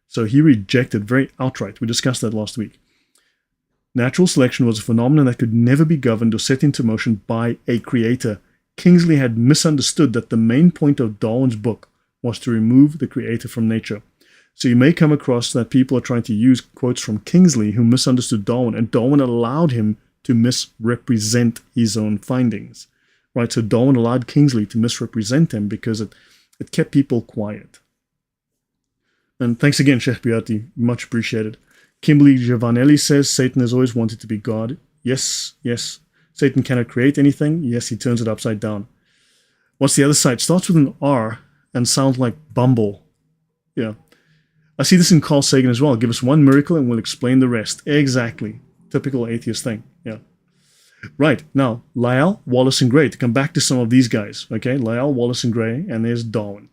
So he rejected very outright. We discussed that last week. Natural selection was a phenomenon that could never be governed or set into motion by a creator. Kingsley had misunderstood that the main point of Darwin's book was to remove the creator from nature. So you may come across that people are trying to use quotes from Kingsley who misunderstood Darwin, and Darwin allowed him to misrepresent his own findings. Right, so Darwin allowed Kingsley to misrepresent him because it kept people quiet. And thanks again, Sheikh Biati. Much appreciated. Kimberly Giovanelli says, Satan has always wanted to be God. Yes. Satan cannot create anything. Yes, he turns it upside down. What's the other side? Starts with an R and sounds like Bumble. Yeah. I see this in Carl Sagan as well. Give us one miracle and we'll explain the rest. Exactly. Typical atheist thing. Yeah. Right, now, Lyell, Wallace, and Gray, to come back to some of these guys, Lyell, Wallace, and Gray, and there's Darwin.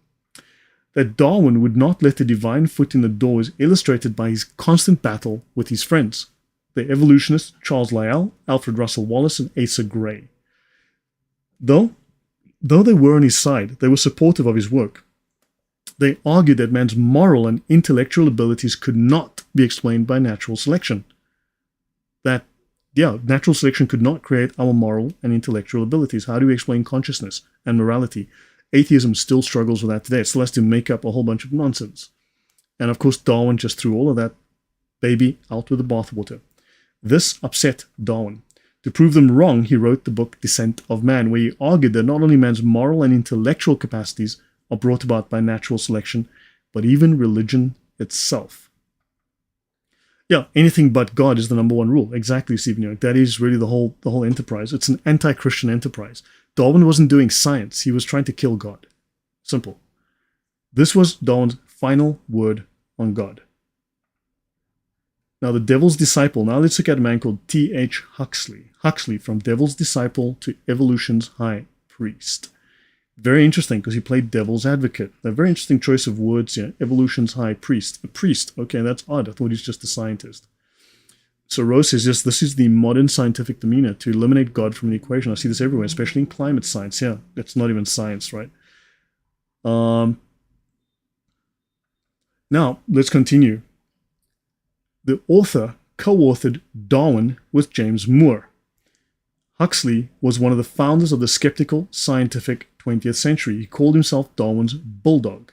That Darwin would not let the divine foot in the door is illustrated by his constant battle with his friends, the evolutionists Charles Lyell, Alfred Russel Wallace, and Asa Gray. Though they were on his side, they were supportive of his work. They argued that man's moral and intellectual abilities could not be explained by natural selection. That natural selection could not create our moral and intellectual abilities. How do we explain consciousness and morality? Atheism still struggles with that today. It still has to make up a whole bunch of nonsense. And of course, Darwin just threw all of that baby out with the bathwater. This upset Darwin. To prove them wrong, he wrote the book Descent of Man, where he argued that not only man's moral and intellectual capacities are brought about by natural selection, but even religion itself. Yeah, anything but God is the number one rule. Exactly, Stephen Young. That is really the whole enterprise. It's an anti-Christian enterprise. Darwin wasn't doing science. He was trying to kill God. Simple. This was Darwin's final word on God. Now, the Devil's Disciple. Now let's look at a man called T.H. Huxley. Huxley, from Devil's Disciple to Evolution's High Priest. Very interesting, because he played devil's advocate. A very interesting choice of words here. Evolution's high priest. A priest. Okay, that's odd. I thought he's just a scientist. So Rose says, yes, this is the modern scientific demeanor, to eliminate God from the equation. I see this everywhere, especially in climate science. Yeah, it's not even science, right? Now, let's continue. The author co-authored Darwin with James Moore. Huxley was one of the founders of the skeptical scientific 20th century. He called himself Darwin's bulldog,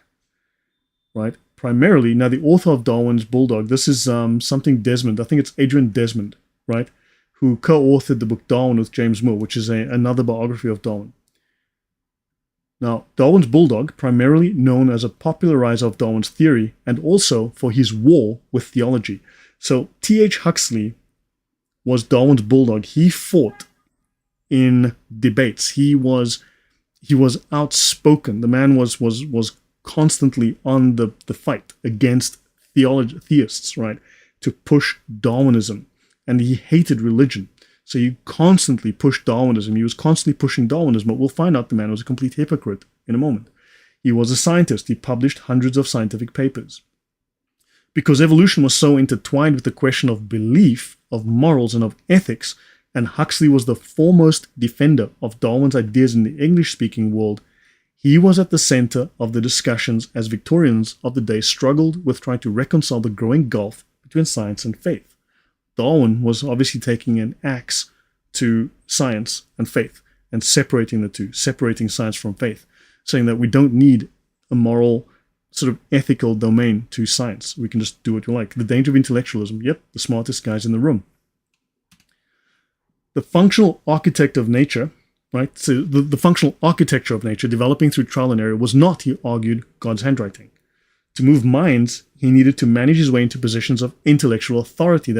right? Primarily, now the author of Darwin's Bulldog, this is something Desmond, I think it's Adrian Desmond, right? Who co-authored the book Darwin with James Moore, which is another biography of Darwin. Now, Darwin's Bulldog, primarily known as a popularizer of Darwin's theory and also for his war with theology. So T.H. Huxley was Darwin's Bulldog. He fought in debates. He was outspoken. The man was constantly on the fight against theists, right? To push Darwinism. And he hated religion. So he constantly pushed Darwinism. He was constantly pushing Darwinism, but we'll find out the man was a complete hypocrite in a moment. He was a scientist. He published hundreds of scientific papers. Because evolution was so intertwined with the question of belief, of morals, and of ethics, and Huxley was the foremost defender of Darwin's ideas in the English-speaking world, he was at the center of the discussions as Victorians of the day struggled with trying to reconcile the growing gulf between science and faith. Darwin was obviously taking an axe to science and faith and separating the two, separating science from faith, saying that we don't need a moral, sort of ethical domain to science. We can just do what we like. The danger of intellectualism, yep, the smartest guys in the room. The functional architect of nature, right? So the functional architecture of nature developing through trial and error was not, he argued, God's handwriting. To move minds, he needed to manage his way into positions of intellectual authority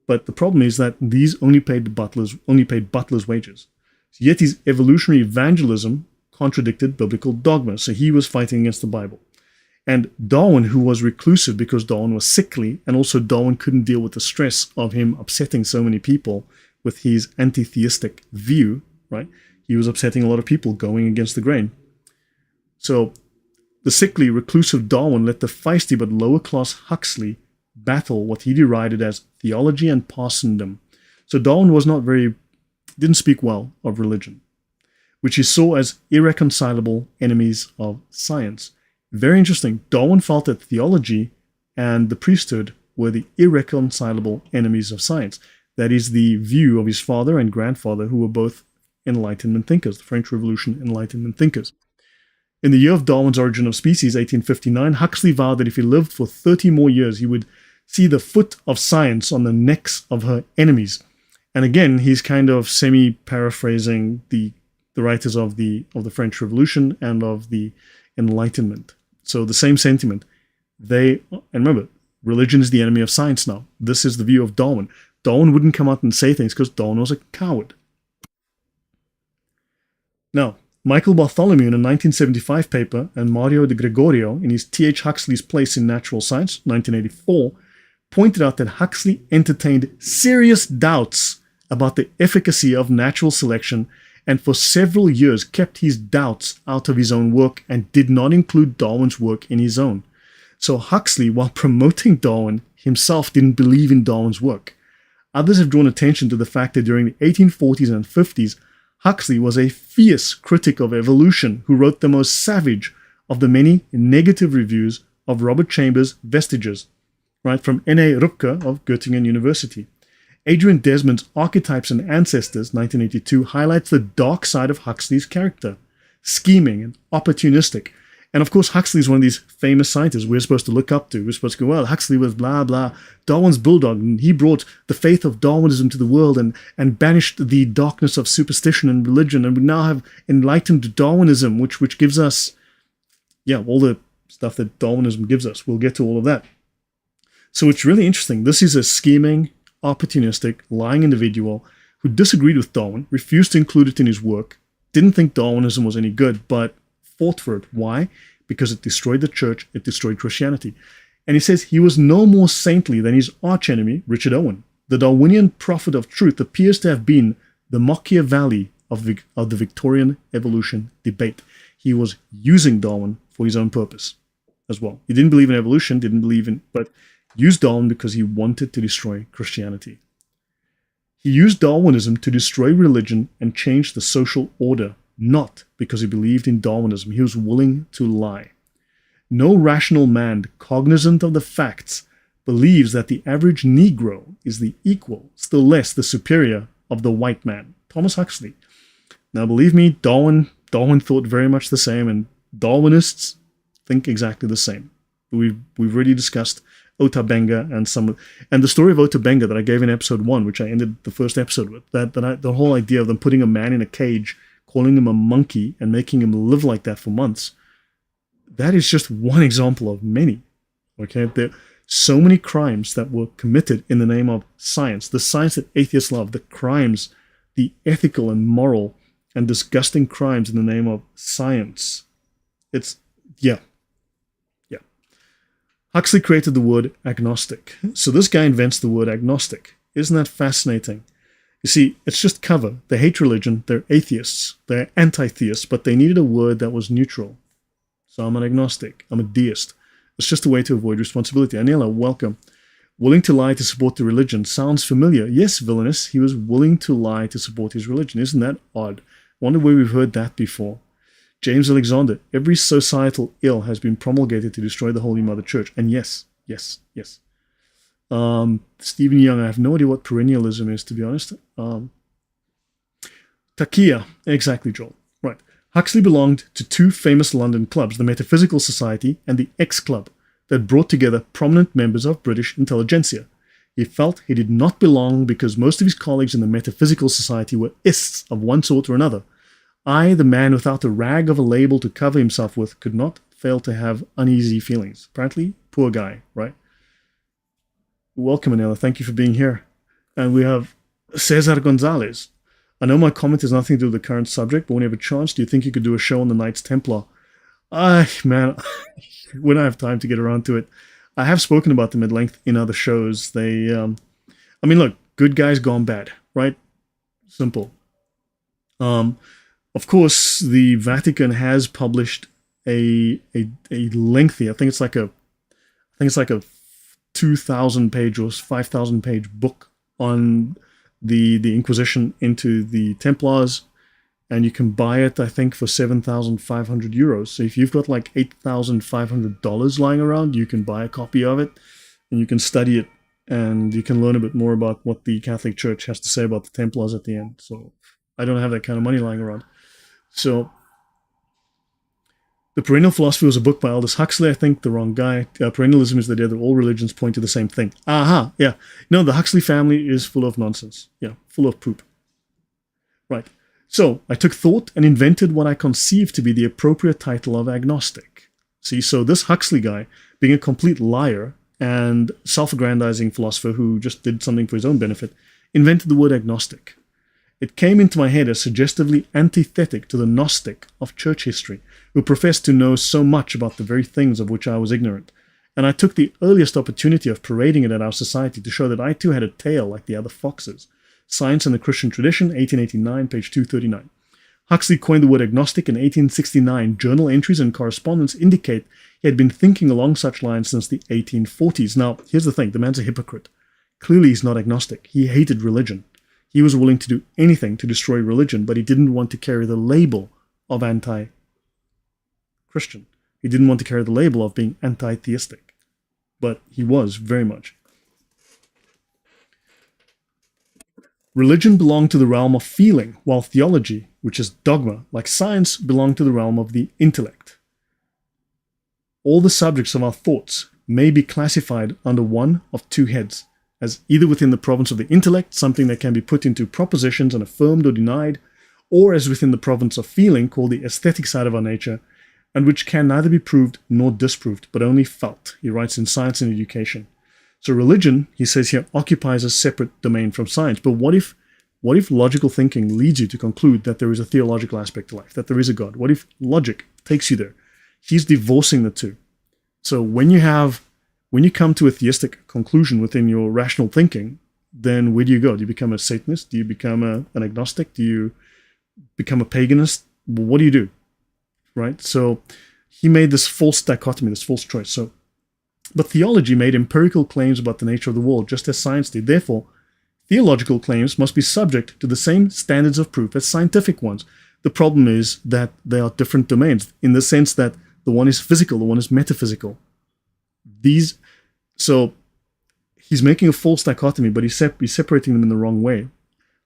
but the problem is that these only paid butlers wages. Yet his evolutionary evangelism contradicted biblical dogma, so he was fighting against the Bible. And Darwin, who was reclusive because Darwin was sickly, and also Darwin couldn't deal with the stress of him upsetting so many people with his anti-theistic view, right? He was upsetting a lot of people going against the grain. So the sickly, reclusive Darwin let the feisty but lower-class Huxley battle what he derided as theology and parsondom. So Darwin didn't speak well of religion, which he saw as irreconcilable enemies of science. Very interesting. Darwin felt that theology and the priesthood were the irreconcilable enemies of science. That is the view of his father and grandfather, who were both Enlightenment thinkers, the French Revolution Enlightenment thinkers. In the year of Darwin's Origin of Species, 1859, Huxley vowed that if he lived for 30 more years, he would see the foot of science on the necks of her enemies. And again, he's kind of semi-paraphrasing the writers of the French Revolution and of the Enlightenment. So the same sentiment. And remember, religion is the enemy of science now. This is the view of Darwin. Darwin wouldn't come out and say things because Darwin was a coward. Now, Michael Bartholomew in a 1975 paper and Mario de Gregorio in his T.H. Huxley's Place in Natural Science, 1984, pointed out that Huxley entertained serious doubts about the efficacy of natural selection and for several years kept his doubts out of his own work and did not include Darwin's work in his own. So Huxley, while promoting Darwin, himself didn't believe in Darwin's work. Others have drawn attention to the fact that during the 1840s and 50s, Huxley was a fierce critic of evolution who wrote the most savage of the many negative reviews of Robert Chambers' Vestiges, right, from N.A. Rupke of Göttingen University. Adrian Desmond's Archetypes and Ancestors, 1982, highlights the dark side of Huxley's character, scheming and opportunistic. And of course, Huxley is one of these famous scientists we're supposed to look up to. We're supposed to go, well, Huxley was blah, blah, Darwin's bulldog, and he brought the faith of Darwinism to the world and banished the darkness of superstition and religion. And we now have enlightened Darwinism, which gives us, all the stuff that Darwinism gives us. We'll get to all of that. So it's really interesting. This is a scheming, opportunistic, lying individual who disagreed with Darwin, refused to include it in his work, didn't think Darwinism was any good, but fought for it. Why? Because it destroyed the church, it destroyed Christianity. And he says he was no more saintly than his archenemy, Richard Owen. The Darwinian prophet of truth appears to have been the Machiavelli of the Victorian evolution debate. He was using Darwin for his own purpose as well. He didn't believe in evolution, but used Darwin because he wanted to destroy Christianity. He used Darwinism to destroy religion and change the social order, not because he believed in Darwinism. He was willing to lie. No rational man, cognizant of the facts, believes that the average Negro is the equal, still less the superior, of the white man. Thomas Huxley. Now, believe me, Darwin thought very much the same, and Darwinists think exactly the same. We've already discussed Ota Benga and the story of Ota Benga that I gave in episode 1, which I ended the first episode with. The whole idea of them putting a man in a cage, calling him a monkey, and making him live like that for months. That is just one example of many. Okay, there are so many crimes that were committed in the name of science, the science that atheists love, the crimes, the ethical and moral and disgusting crimes in the name of science. Yeah. Huxley created the word agnostic. So this guy invents the word agnostic. Isn't that fascinating? You see, it's just cover. They hate religion, they're atheists, they're anti-theists, but they needed a word that was neutral. So I'm an agnostic, I'm a deist. It's just a way to avoid responsibility. Aniela, welcome. Willing to lie to support the religion. Sounds familiar. Yes, Villainous, he was willing to lie to support his religion. Isn't that odd? Wonder where we've heard that before. James Alexander, every societal ill has been promulgated to destroy the Holy Mother Church. And yes. Stephen Young, I have no idea what perennialism is, to be honest. Takia, exactly, Joel. Right. Huxley belonged to two famous London clubs, the Metaphysical Society and the X Club, that brought together prominent members of British intelligentsia. He felt he did not belong because most of his colleagues in the Metaphysical Society were ists of one sort or another. I, the man without a rag of a label to cover himself with, could not fail to have uneasy feelings. Apparently, poor guy, right? Welcome, Anela. Thank you for being here. And we have Cesar Gonzalez. I know my comment has nothing to do with the current subject, but when you have a chance, do you think you could do a show on the Knights Templar? Man, when I have time to get around to it. I have spoken about them at length in other shows. They, look, good guys gone bad, right? Simple. Of course, the Vatican has published a lengthy, I think it's like a 2,000 page or 5,000 page book on the Inquisition into the Templars, and you can buy it, I think, for 7,500 euros. So if you've got like $8,500 lying around, you can buy a copy of it, and you can study it, and you can learn a bit more about what the Catholic Church has to say about the Templars at the end. So I don't have that kind of money lying around. So The Perennial Philosophy was a book by Aldous Huxley, I think, the wrong guy. Perennialism is the idea that all religions point to the same thing. Aha, yeah. No, the Huxley family is full of nonsense. Yeah, full of poop. Right. So, I took thought and invented what I conceived to be the appropriate title of agnostic. See, so this Huxley guy, being a complete liar and self-aggrandizing philosopher who just did something for his own benefit, invented the word agnostic. It came into my head as suggestively antithetic to the Gnostic of church history, who professed to know so much about the very things of which I was ignorant, and I took the earliest opportunity of parading it at our society to show that I too had a tail like the other foxes. Science and the Christian Tradition, 1889, page 239. Huxley coined the word agnostic in 1869. Journal entries and correspondence indicate he had been thinking along such lines since the 1840s. Now, here's the thing, the man's a hypocrite. Clearly he's not agnostic. He hated religion. He was willing to do anything to destroy religion, but he didn't want to carry the label of anti-Christian. He didn't want to carry the label of being anti-theistic. But he was, very much. Religion belonged to the realm of feeling, while theology, which is dogma, like science, belonged to the realm of the intellect. All the subjects of our thoughts may be classified under one of two heads, as either within the province of the intellect, something that can be put into propositions and affirmed or denied, or as within the province of feeling, called the aesthetic side of our nature, and which can neither be proved nor disproved, but only felt, he writes in Science and Education. So religion, he says here, occupies a separate domain from science. But what if logical thinking leads you to conclude that there is a theological aspect to life, that there is a God? What if logic takes you there? He's divorcing the two. So when you come to a theistic conclusion within your rational thinking, then where do you go? Do you become a Satanist? Do you become an agnostic? Do you become a paganist? What do you do? Right? So he made this false dichotomy, this false choice. But theology made empirical claims about the nature of the world, just as science did. Therefore, theological claims must be subject to the same standards of proof as scientific ones. The problem is that they are different domains, in the sense that the one is physical, the one is metaphysical. So he's making a false dichotomy, but he's separating them in the wrong way.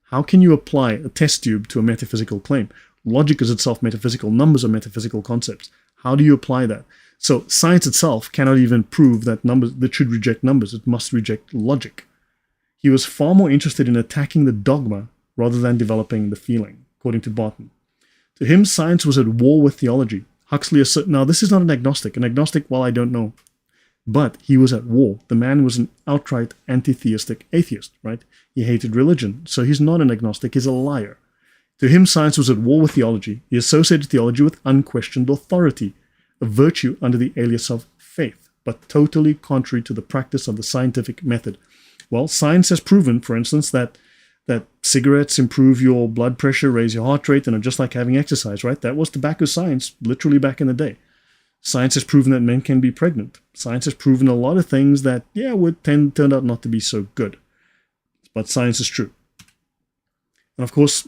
How can you apply a test tube to a metaphysical claim? Logic is itself metaphysical. Numbers are metaphysical concepts. How do you apply that? So science itself cannot even prove that should reject numbers. It must reject logic. He was far more interested in attacking the dogma rather than developing the feeling, according to Barton. To him, science was at war with theology. Huxley asserted, now this is not an agnostic. An agnostic, well, I don't know. But he was at war. The man was an outright anti-theistic atheist, right? He hated religion, so he's not an agnostic, he's a liar. To him, science was at war with theology. He associated theology with unquestioned authority, a virtue under the alias of faith, but totally contrary to the practice of the scientific method. Well, science has proven, for instance, that cigarettes improve your blood pressure, raise your heart rate, and are just like having exercise, right? That was tobacco science, literally back in the day. Science has proven that men can be pregnant. Science has proven a lot of things that, turned out not to be so good. But science is true. And of course,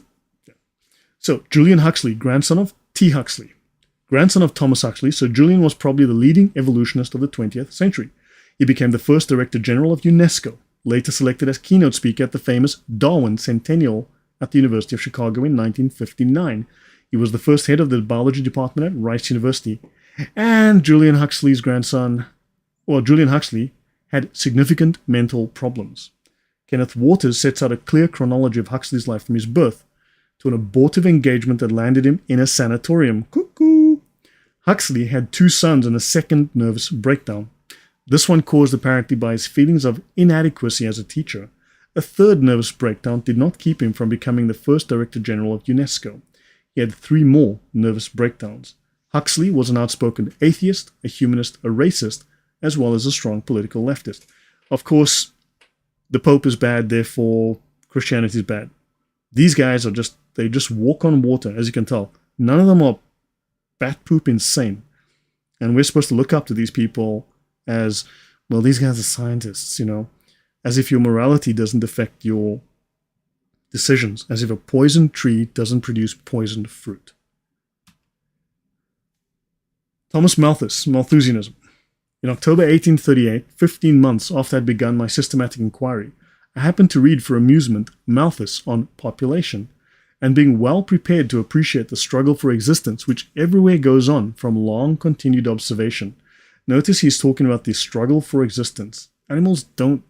so Julian Huxley, grandson of T. Huxley, grandson of Thomas Huxley, so Julian was probably the leading evolutionist of the 20th century. He became the first Director General of UNESCO, later selected as keynote speaker at the famous Darwin Centennial at the University of Chicago in 1959. He was the first head of the biology department at Rice University. And Julian Huxley had significant mental problems. Kenneth Waters sets out a clear chronology of Huxley's life from his birth to an abortive engagement that landed him in a sanatorium. Cuckoo! Huxley had 2 sons and a second nervous breakdown. This one caused apparently by his feelings of inadequacy as a teacher. A third nervous breakdown did not keep him from becoming the first Director General of UNESCO. He had 3 more nervous breakdowns. Huxley was an outspoken atheist, a humanist, a racist, as well as a strong political leftist. Of course, the Pope is bad, therefore Christianity is bad. These guys they just walk on water, as you can tell. None of them are bat poop insane. And we're supposed to look up to these people as, well, these guys are scientists, as if your morality doesn't affect your decisions, as if a poisoned tree doesn't produce poisoned fruit. Thomas Malthus, Malthusianism. In October 1838, 15 months after I'd begun my systematic inquiry, I happened to read for amusement Malthus on population, and being well prepared to appreciate the struggle for existence which everywhere goes on from long continued observation. Notice he's talking about the struggle for existence. Animals don't...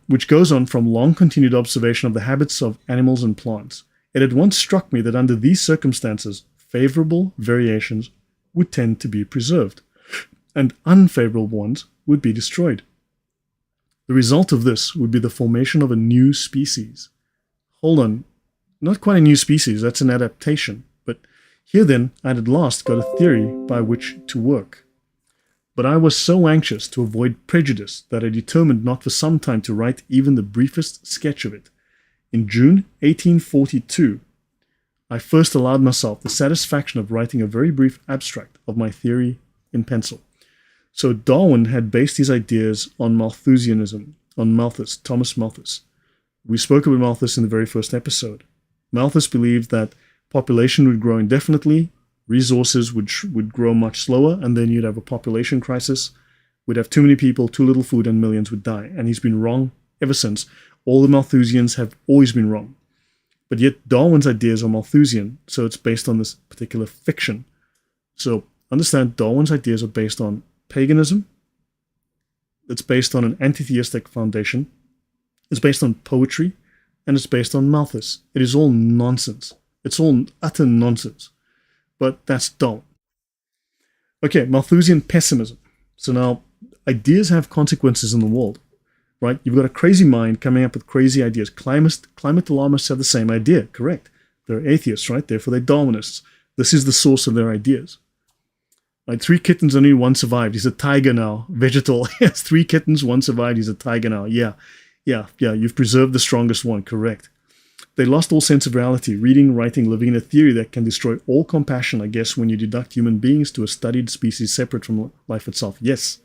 which goes on from long continued observation of the habits of animals and plants. It had once struck me that under these circumstances, favorable variations would tend to be preserved, and unfavorable ones would be destroyed. The result of this would be the formation of a new species. Hold on, not quite a new species, that's an adaptation. But here then, I had at last got a theory by which to work. But I was so anxious to avoid prejudice that I determined not for some time to write even the briefest sketch of it. In June 1842, I first allowed myself the satisfaction of writing a very brief abstract of my theory in pencil. So Darwin had based his ideas on Malthusianism, on Malthus, Thomas Malthus. We spoke about Malthus in the very first episode. Malthus believed that population would grow indefinitely, resources would grow much slower, and then you'd have a population crisis. We'd have too many people, too little food, and millions would die. And he's been wrong ever since. All the Malthusians have always been wrong. But yet Darwin's ideas are Malthusian, so it's based on this particular fiction. So understand, Darwin's ideas are based on paganism. It's based on an anti-theistic foundation. It's based on poetry, and it's based on Malthus. It is all nonsense. It's all utter nonsense. But that's Darwin. Okay, Malthusian pessimism. So now, ideas have consequences in the world, right? You've got a crazy mind coming up with crazy ideas. Climate alarmists have the same idea, correct? They're atheists, right? Therefore, they're Darwinists. This is the source of their ideas. Right, 3 kittens, only 1 survived. He's a tiger now. Vegetal. Yes, 3 kittens, 1 survived. He's a tiger now. Yeah. You've preserved the strongest one. Correct. They lost all sense of reality, reading, writing, living in a theory that can destroy all compassion, I guess, when you deduct human beings to a studied species separate from life itself. Yes.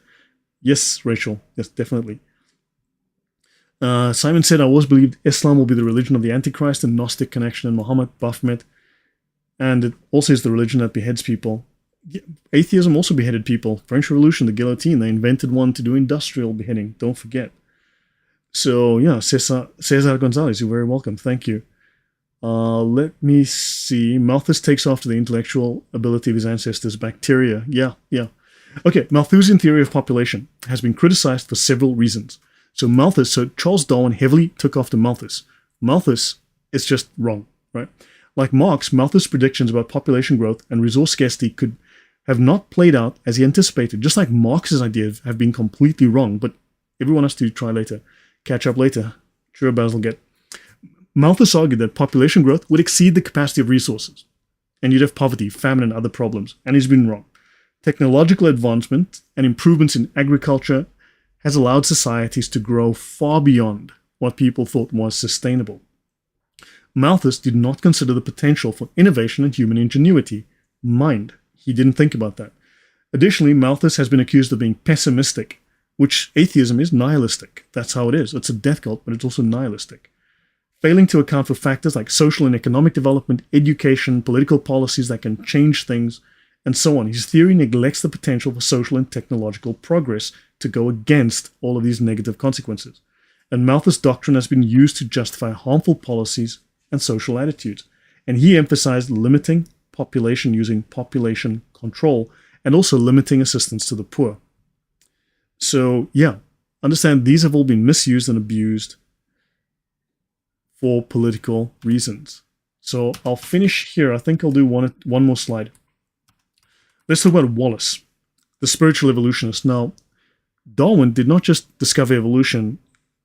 Yes, Rachel. Yes, definitely. Simon said, I always believed Islam will be the religion of the Antichrist and Gnostic connection, and Muhammad, Baphomet. And it also is the religion that beheads people. Atheism also beheaded people. French Revolution, the guillotine, they invented one to do industrial beheading. Don't forget. So yeah, Cesar Gonzalez, you're very welcome. Thank you. Let me see. Malthus takes after the intellectual ability of his ancestors, bacteria. Yeah, yeah. Okay, Malthusian theory of population has been criticized for several reasons. So Charles Darwin heavily took after Malthus. Malthus is just wrong, right? Like Marx, Malthus' predictions about population growth and resource scarcity could have not played out as he anticipated, just like Marx's ideas have been completely wrong, but everyone has to try later. Catch up later. Sure, Basil get. Malthus argued that population growth would exceed the capacity of resources, and you'd have poverty, famine, and other problems, and he's been wrong. Technological advancement and improvements in agriculture has allowed societies to grow far beyond what people thought was sustainable. Malthus did not consider the potential for innovation and human ingenuity. Mind. He didn't think about that. Additionally, Malthus has been accused of being pessimistic, which atheism is nihilistic. That's how it is. It's a death cult, but it's also nihilistic. Failing to account for factors like social and economic development, education, political policies that can change things, and so on. His theory neglects the potential for social and technological progress to go against all of these negative consequences. And Malthus' doctrine has been used to justify harmful policies and social attitudes. And he emphasized limiting population using population control and also limiting assistance to the poor. So, yeah, understand these have all been misused and abused for political reasons. So I'll finish here. I think I'll do one more slide. Let's talk about Wallace, the spiritual evolutionist. Now, Darwin did not just discover evolution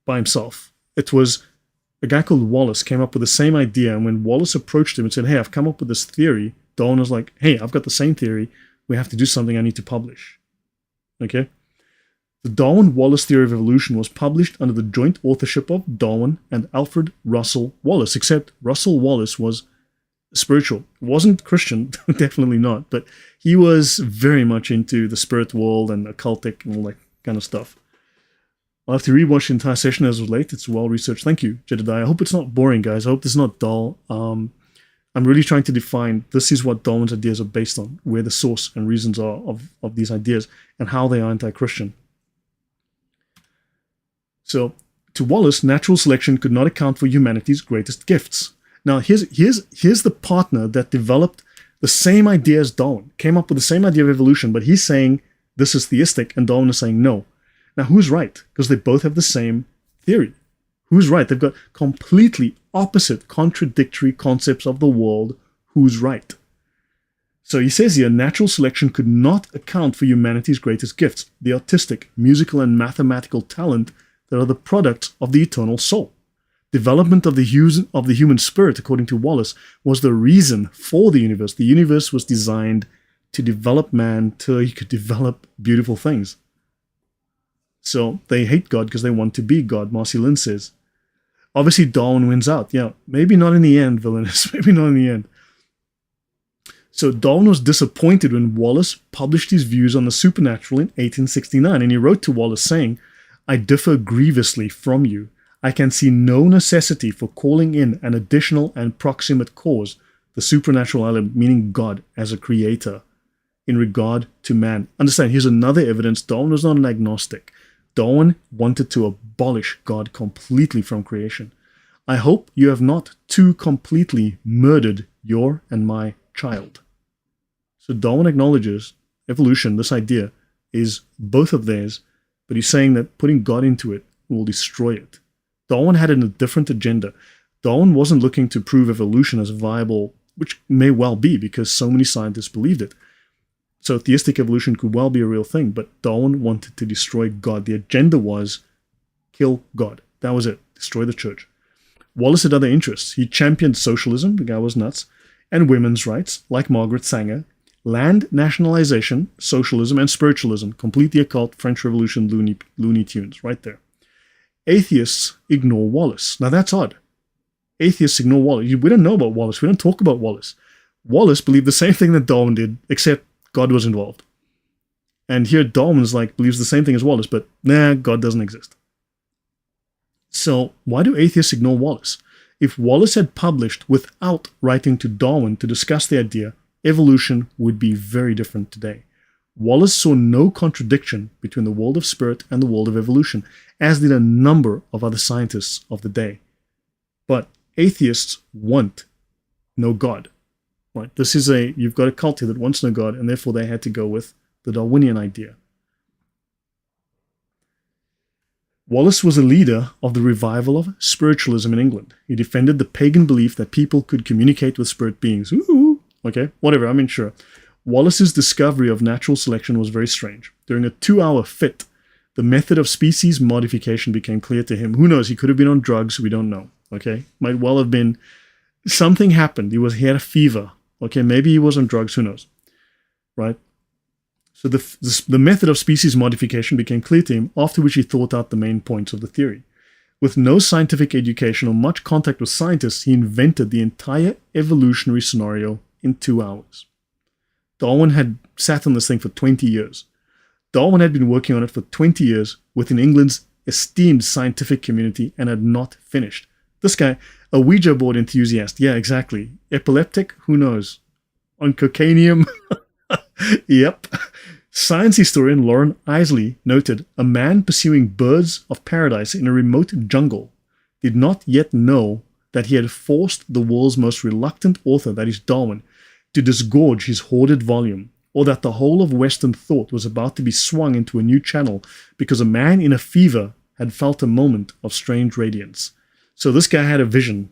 by himself. It was a guy called Wallace came up with the same idea, and when Wallace approached him and said, hey, I've come up with this theory, Darwin was like, hey, I've got the same theory. We have to do something I need to publish. Okay? The Darwin-Wallace theory of evolution was published under the joint authorship of Darwin and Alfred Russel Wallace, except Russel Wallace was spiritual. Wasn't Christian, definitely not, but he was very much into the spirit world and occultic and all that kind of stuff. I'll have to rewatch the entire session as of late. It's well researched. Thank you, Jedediah. I hope it's not boring, guys. I hope this is not dull. I'm really trying to define this is what Darwin's ideas are based on, where the source and reasons are of these ideas, and how they are anti-Christian. So, to Wallace, natural selection could not account for humanity's greatest gifts. Now, here's the partner that developed the same idea as Darwin, came up with the same idea of evolution, but he's saying this is theistic, and Darwin is saying no. Now, who's right? Because they both have the same theory. Who's right? They've got completely opposite, contradictory concepts of the world. Who's right? So he says here, natural selection could not account for humanity's greatest gifts, the artistic, musical, and mathematical talent that are the products of the eternal soul. Development of the human spirit, according to Wallace, was the reason for the universe. The universe was designed to develop man till he could develop beautiful things. So they hate God because they want to be God, Marcy Lynn says. Obviously, Darwin wins out. Yeah, maybe not in the end, villainous. Maybe not in the end. So Darwin was disappointed when Wallace published his views on the supernatural in 1869, and he wrote to Wallace saying, I differ grievously from you. I can see no necessity for calling in an additional and proximate cause, the supernatural element, meaning God as a creator, in regard to man. Understand, here's another evidence. Darwin was not an agnostic. Darwin wanted to abolish God completely from creation. I hope you have not too completely murdered your and my child. So Darwin acknowledges evolution, this idea, is both of theirs, but he's saying that putting God into it will destroy it. Darwin had a different agenda. Darwin wasn't looking to prove evolution as viable, which may well be because so many scientists believed it. So theistic evolution could well be a real thing, but Darwin wanted to destroy God. The agenda was kill God. That was it. Destroy the church. Wallace had other interests. He championed socialism, the guy was nuts, and women's rights, like Margaret Sanger, land nationalization, socialism, and spiritualism. Completely occult, French Revolution, Looney Tunes, right there. Atheists ignore Wallace. Now that's odd. Atheists ignore Wallace. We don't know about Wallace. We don't talk about Wallace. Wallace believed the same thing that Darwin did, except God was involved. And here Darwin's believes the same thing as Wallace, but nah, God doesn't exist. So why do atheists ignore Wallace? If Wallace had published without writing to Darwin to discuss the idea, evolution would be very different today. Wallace saw no contradiction between the world of spirit and the world of evolution, as did a number of other scientists of the day. But atheists want no God. Right? This is you've got a cult here that wants no God, and therefore they had to go with the Darwinian idea. Wallace was a leader of the revival of spiritualism in England. He defended the pagan belief that people could communicate with spirit beings. Ooh, okay, whatever, I mean, sure. Wallace's discovery of natural selection was very strange. During a 2-hour fit, the method of species modification became clear to him. Who knows? He could have been on drugs. We don't know. Okay, might well have been. Something happened. He had a fever. Okay, maybe he was on drugs. Who knows? Right. So the method of species modification became clear to him, after which he thought out the main points of the theory. With no scientific education or much contact with scientists, he invented the entire evolutionary scenario in 2 hours. Darwin had sat on this thing for 20 years. Darwin had been working on it for 20 years within England's esteemed scientific community and had not finished. This guy, a Ouija board enthusiast, yeah, exactly. Epileptic? Who knows? On cocainium? Yep. Science historian Lauren Isley noted, a man pursuing birds of paradise in a remote jungle did not yet know that he had forced the world's most reluctant author, that is Darwin, to disgorge his hoarded volume, or that the whole of Western thought was about to be swung into a new channel because a man in a fever had felt a moment of strange radiance. So this guy had a vision,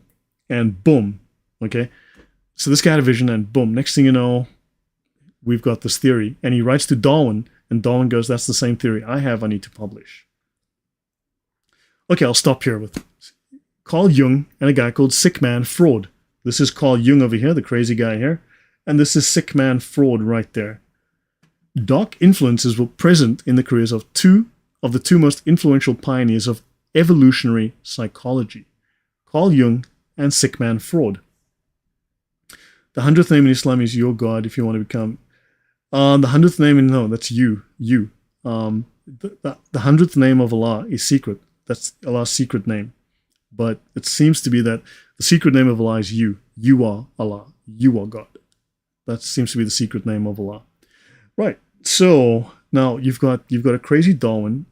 and boom, okay? So this guy had a vision, and boom, next thing you know, we've got this theory. And he writes to Darwin, and Darwin goes, that's the same theory I have, I need to publish. Okay, I'll stop here with Carl Jung and a guy called Sick Man Freud. This is Carl Jung over here, the crazy guy here. And this is Sick Man Freud right there. Dark influences were present in the careers of two of the two most influential pioneers of evolutionary psychology, Carl Jung and Sick Man Freud. The 100th name in Islam is your God if you want to become... the 100th name in... No, that's you. The 100th name of Allah is secret. That's Allah's secret name. But it seems to be that the secret name of Allah is you. You are Allah. You are God. That seems to be the secret name of Allah. Right. So now you've got a crazy Darwin.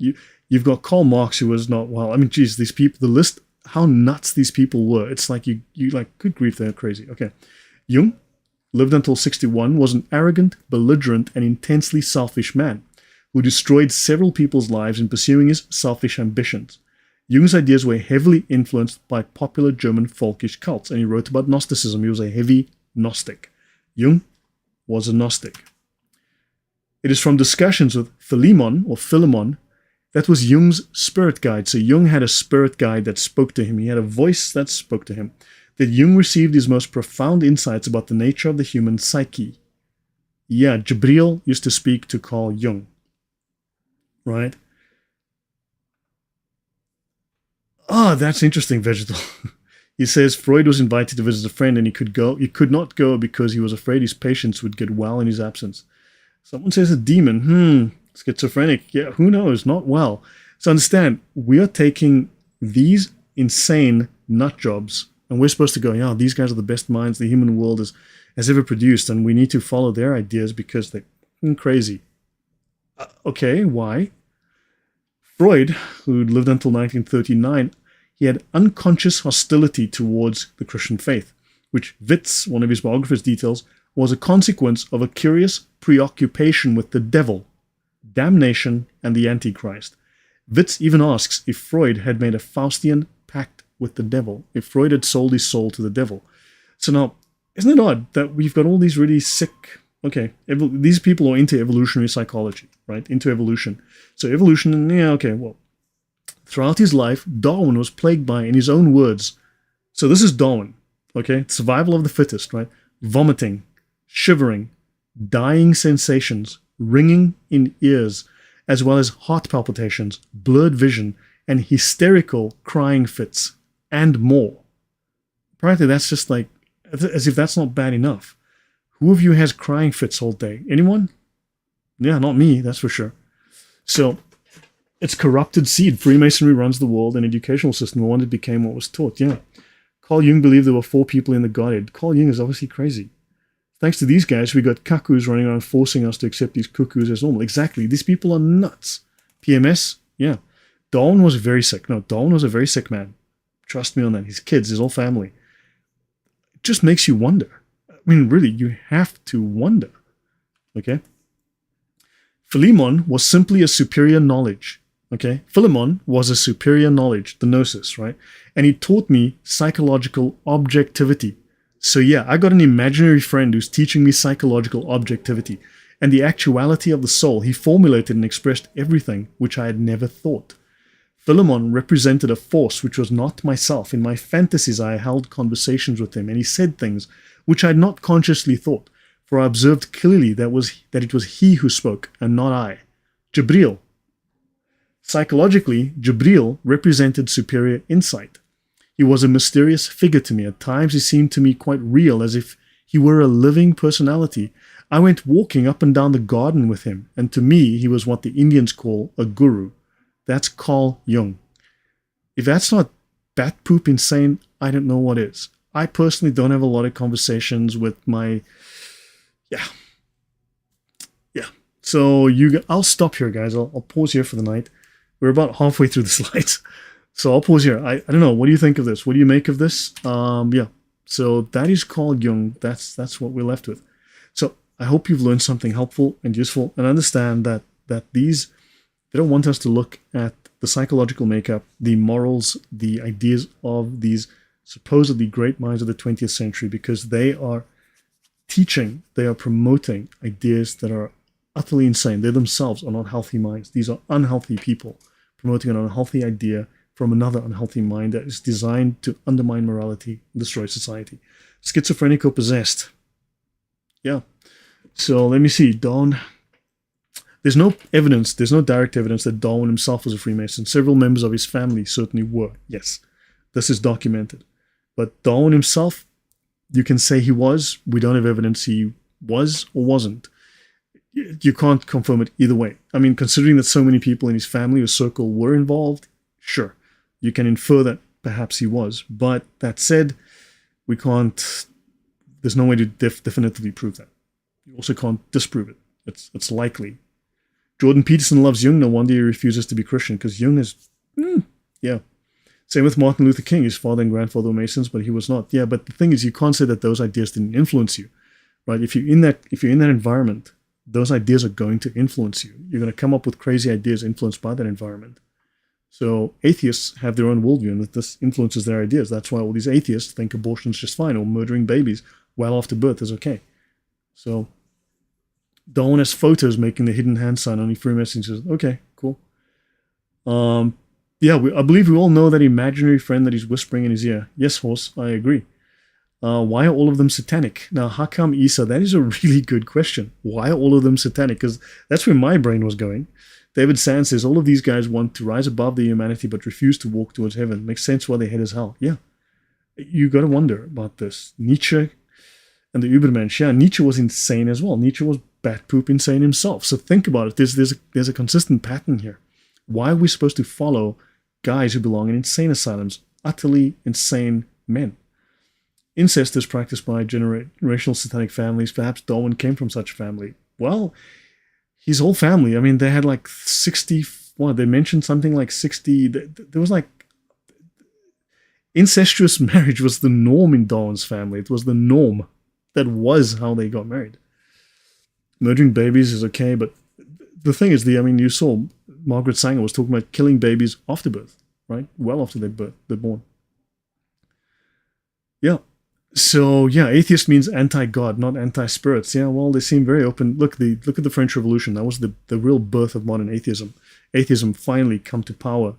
You've got Karl Marx, who was not well. I mean, geez, these people, the list, how nuts these people were. It's like you like, good grief, they're crazy. Okay. Jung lived until 61, was an arrogant, belligerent, and intensely selfish man who destroyed several people's lives in pursuing his selfish ambitions. Jung's ideas were heavily influenced by popular German folkish cults, and he wrote about Gnosticism. He was a heavy Gnostic. Jung was a Gnostic. It is from discussions with Philemon that was Jung's spirit guide. So Jung had a spirit guide that spoke to him. He had a voice that spoke to him. That Jung received his most profound insights about the nature of the human psyche. Yeah, Jibril used to speak to Carl Jung. Right? Ah, that's interesting, Vegetal. He says Freud was invited to visit a friend and he could not go because he was afraid his patients would get well in his absence. Someone says a demon. Schizophrenic. Yeah, who knows? Not well. So understand, we are taking these insane nut jobs and we're supposed to go, yeah, these guys are the best minds the human world has ever produced, and we need to follow their ideas because they're crazy. Okay, why? Freud, who lived until 1939, he had unconscious hostility towards the Christian faith, which Witz, one of his biographers, details, was a consequence of a curious preoccupation with the devil, damnation, and the Antichrist. Witz even asks if Freud had made a Faustian pact with the devil, if Freud had sold his soul to the devil. So now, isn't it odd that we've got all these really sick... Okay, these people are into evolutionary psychology, right? Into evolution. So evolution, yeah, okay, well, throughout his life, Darwin was plagued by, in his own words, so this is Darwin, okay? Survival of the fittest, right? Vomiting, shivering, dying sensations, ringing in ears, as well as heart palpitations, blurred vision, and hysterical crying fits, and more. Apparently that's just like, as if that's not bad enough. Who of you has crying fits all day? Anyone? Yeah, not me, that's for sure. So, it's corrupted seed. Freemasonry runs the world and educational system. The one that became what was taught, yeah. Carl Jung believed there were 4 people in the Godhead. Carl Jung is obviously crazy. thanks to these guys, we got cuckoos running around forcing us to accept these cuckoos as normal. Exactly. These people are nuts. PMS, yeah. Darwin was very sick. No, Darwin was a very sick man. Trust me on that. His kids, his whole family. It just makes you wonder. I mean, really, you have to wonder. Okay? Philemon was simply a superior knowledge. Okay? Philemon was a superior knowledge, the gnosis, right? And he taught me psychological objectivity. So yeah, I got an imaginary friend who's teaching me psychological objectivity. And the actuality of the soul, he formulated and expressed everything which I had never thought. Philemon represented a force which was not myself. In my fantasies, I held conversations with him, and he said things which I had not consciously thought, for I observed clearly that it was he who spoke, and not I. Jibril. Psychologically, Jibril represented superior insight. He was a mysterious figure to me. At times he seemed to me quite real, as if he were a living personality. I went walking up and down the garden with him, and to me he was what the Indians call a guru. That's Carl Jung. If that's not bat poop insane, I don't know what is. I personally don't have a lot of conversations with my... Yeah. So I'll stop here, guys. I'll pause here for the night. We're about halfway through the slides. So I'll pause here. I don't know. What do you think of this? What do you make of this? Yeah. So that is Carl Jung. That's what we're left with. So I hope you've learned something helpful and useful, and understand that these, they don't want us to look at the psychological makeup, the morals, the ideas of these supposedly great minds of the 20th century, because they are teaching, they are promoting ideas that are utterly insane. They themselves are not healthy minds. These are unhealthy people promoting an unhealthy idea from another unhealthy mind that is designed to undermine morality and destroy society. Schizophrenic or possessed. Yeah. So let me see. There's no evidence, there's no direct evidence that Darwin himself was a Freemason. Several members of his family certainly were. Yes. This is documented. But Darwin himself, you can say he was. We don't have evidence he was or wasn't. You can't confirm it either way. I mean, considering that so many people in his family or circle were involved, sure, you can infer that perhaps he was. But that said, we can't, there's no way to definitively prove that. You also can't disprove it. It's likely. Jordan Peterson loves Jung. No wonder he refuses to be Christian, because Jung is, yeah. Same with Martin Luther King. His father and grandfather were Masons, but he was not. Yeah, but the thing is, you can't say that those ideas didn't influence you, right? If you're in that environment, those ideas are going to influence you. You're going to come up with crazy ideas influenced by that environment. So atheists have their own worldview, and that this influences their ideas. That's why all these atheists think abortion's just fine, or murdering babies well after birth is okay. So Darwin has photos making the hidden hand sign. Only Freemasons says, okay, cool. Yeah, I believe we all know that imaginary friend that he's whispering in his ear. Yes, horse, I agree. Why are all of them satanic? Now, how come Isa? That is a really good question. Why are all of them satanic? Because that's where my brain was going. David Sand says all of these guys want to rise above their humanity but refuse to walk towards heaven. Makes sense why their head is hell. Yeah. You got to wonder about this. Nietzsche and the Ubermensch. Yeah, Nietzsche was insane as well. Nietzsche was bat poop insane himself. So think about it. There's a consistent pattern here. Why are we supposed to follow guys who belong in insane asylums? Utterly insane men. Incest is practiced by generational satanic families. Perhaps Darwin came from such a family. Well, his whole family, I mean, they had like 60, they mentioned something like 60, there was like, incestuous marriage was the norm in Darwin's family. It was the norm. That was how they got married. Murdering babies is okay, but the thing is, you saw Margaret Sanger was talking about killing babies after birth, right? Well after they're born. Yeah. So, yeah, atheist means anti-God, not anti-spirits. Yeah, well, they seem very open. Look at the French Revolution. That was the real birth of modern atheism. Atheism finally come to power,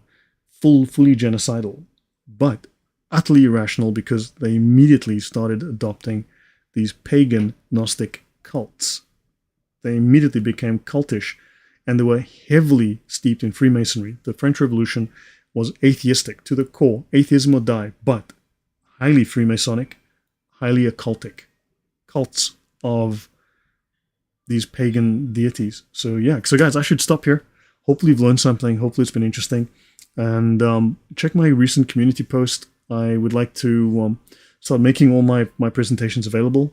fully genocidal, but utterly irrational, because they immediately started adopting these pagan Gnostic cults. They immediately became cultish, and they were heavily steeped in Freemasonry. The French Revolution was atheistic to the core, atheism or die, but highly Freemasonic, highly occultic cults of these pagan deities. So yeah, so guys, I should stop here. Hopefully you've learned something. Hopefully it's been interesting. And check my recent community post. I would like to start making all my presentations available.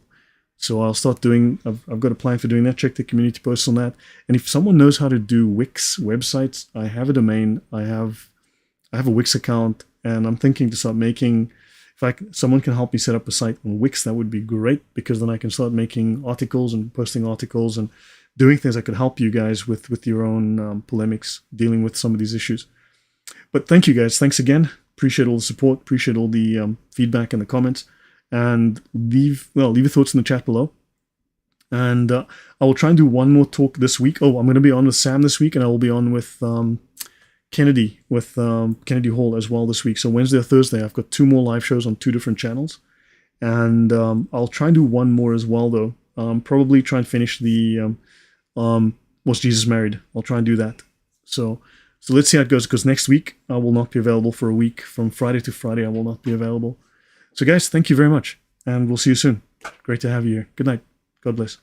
So I'll start doing, I've got a plan for doing that. Check the community posts on that. And if someone knows how to do Wix websites, I have a domain, I have a Wix account, and I'm thinking to start making, someone can help me set up a site on Wix, that would be great, because then I can start making articles and posting articles and doing things that could help you guys with your own polemics, dealing with some of these issues. But thank you guys. Thanks again. Appreciate all the support. Appreciate all the feedback and the comments. And leave your thoughts in the chat below. And I will try and do one more talk this week. Oh, I'm going to be on with Sam this week, and I will be on with Kennedy, Kennedy Hall as well this week. So Wednesday or Thursday, I've got 2 more live shows on 2 different channels. And I'll try and do one more as well, though. Probably try and finish the Was Jesus Married? I'll try and do that. So let's see how it goes, because next week I will not be available for a week. From Friday to Friday, I will not be available. So guys, thank you very much, and we'll see you soon. Great to have you here. Good night. God bless.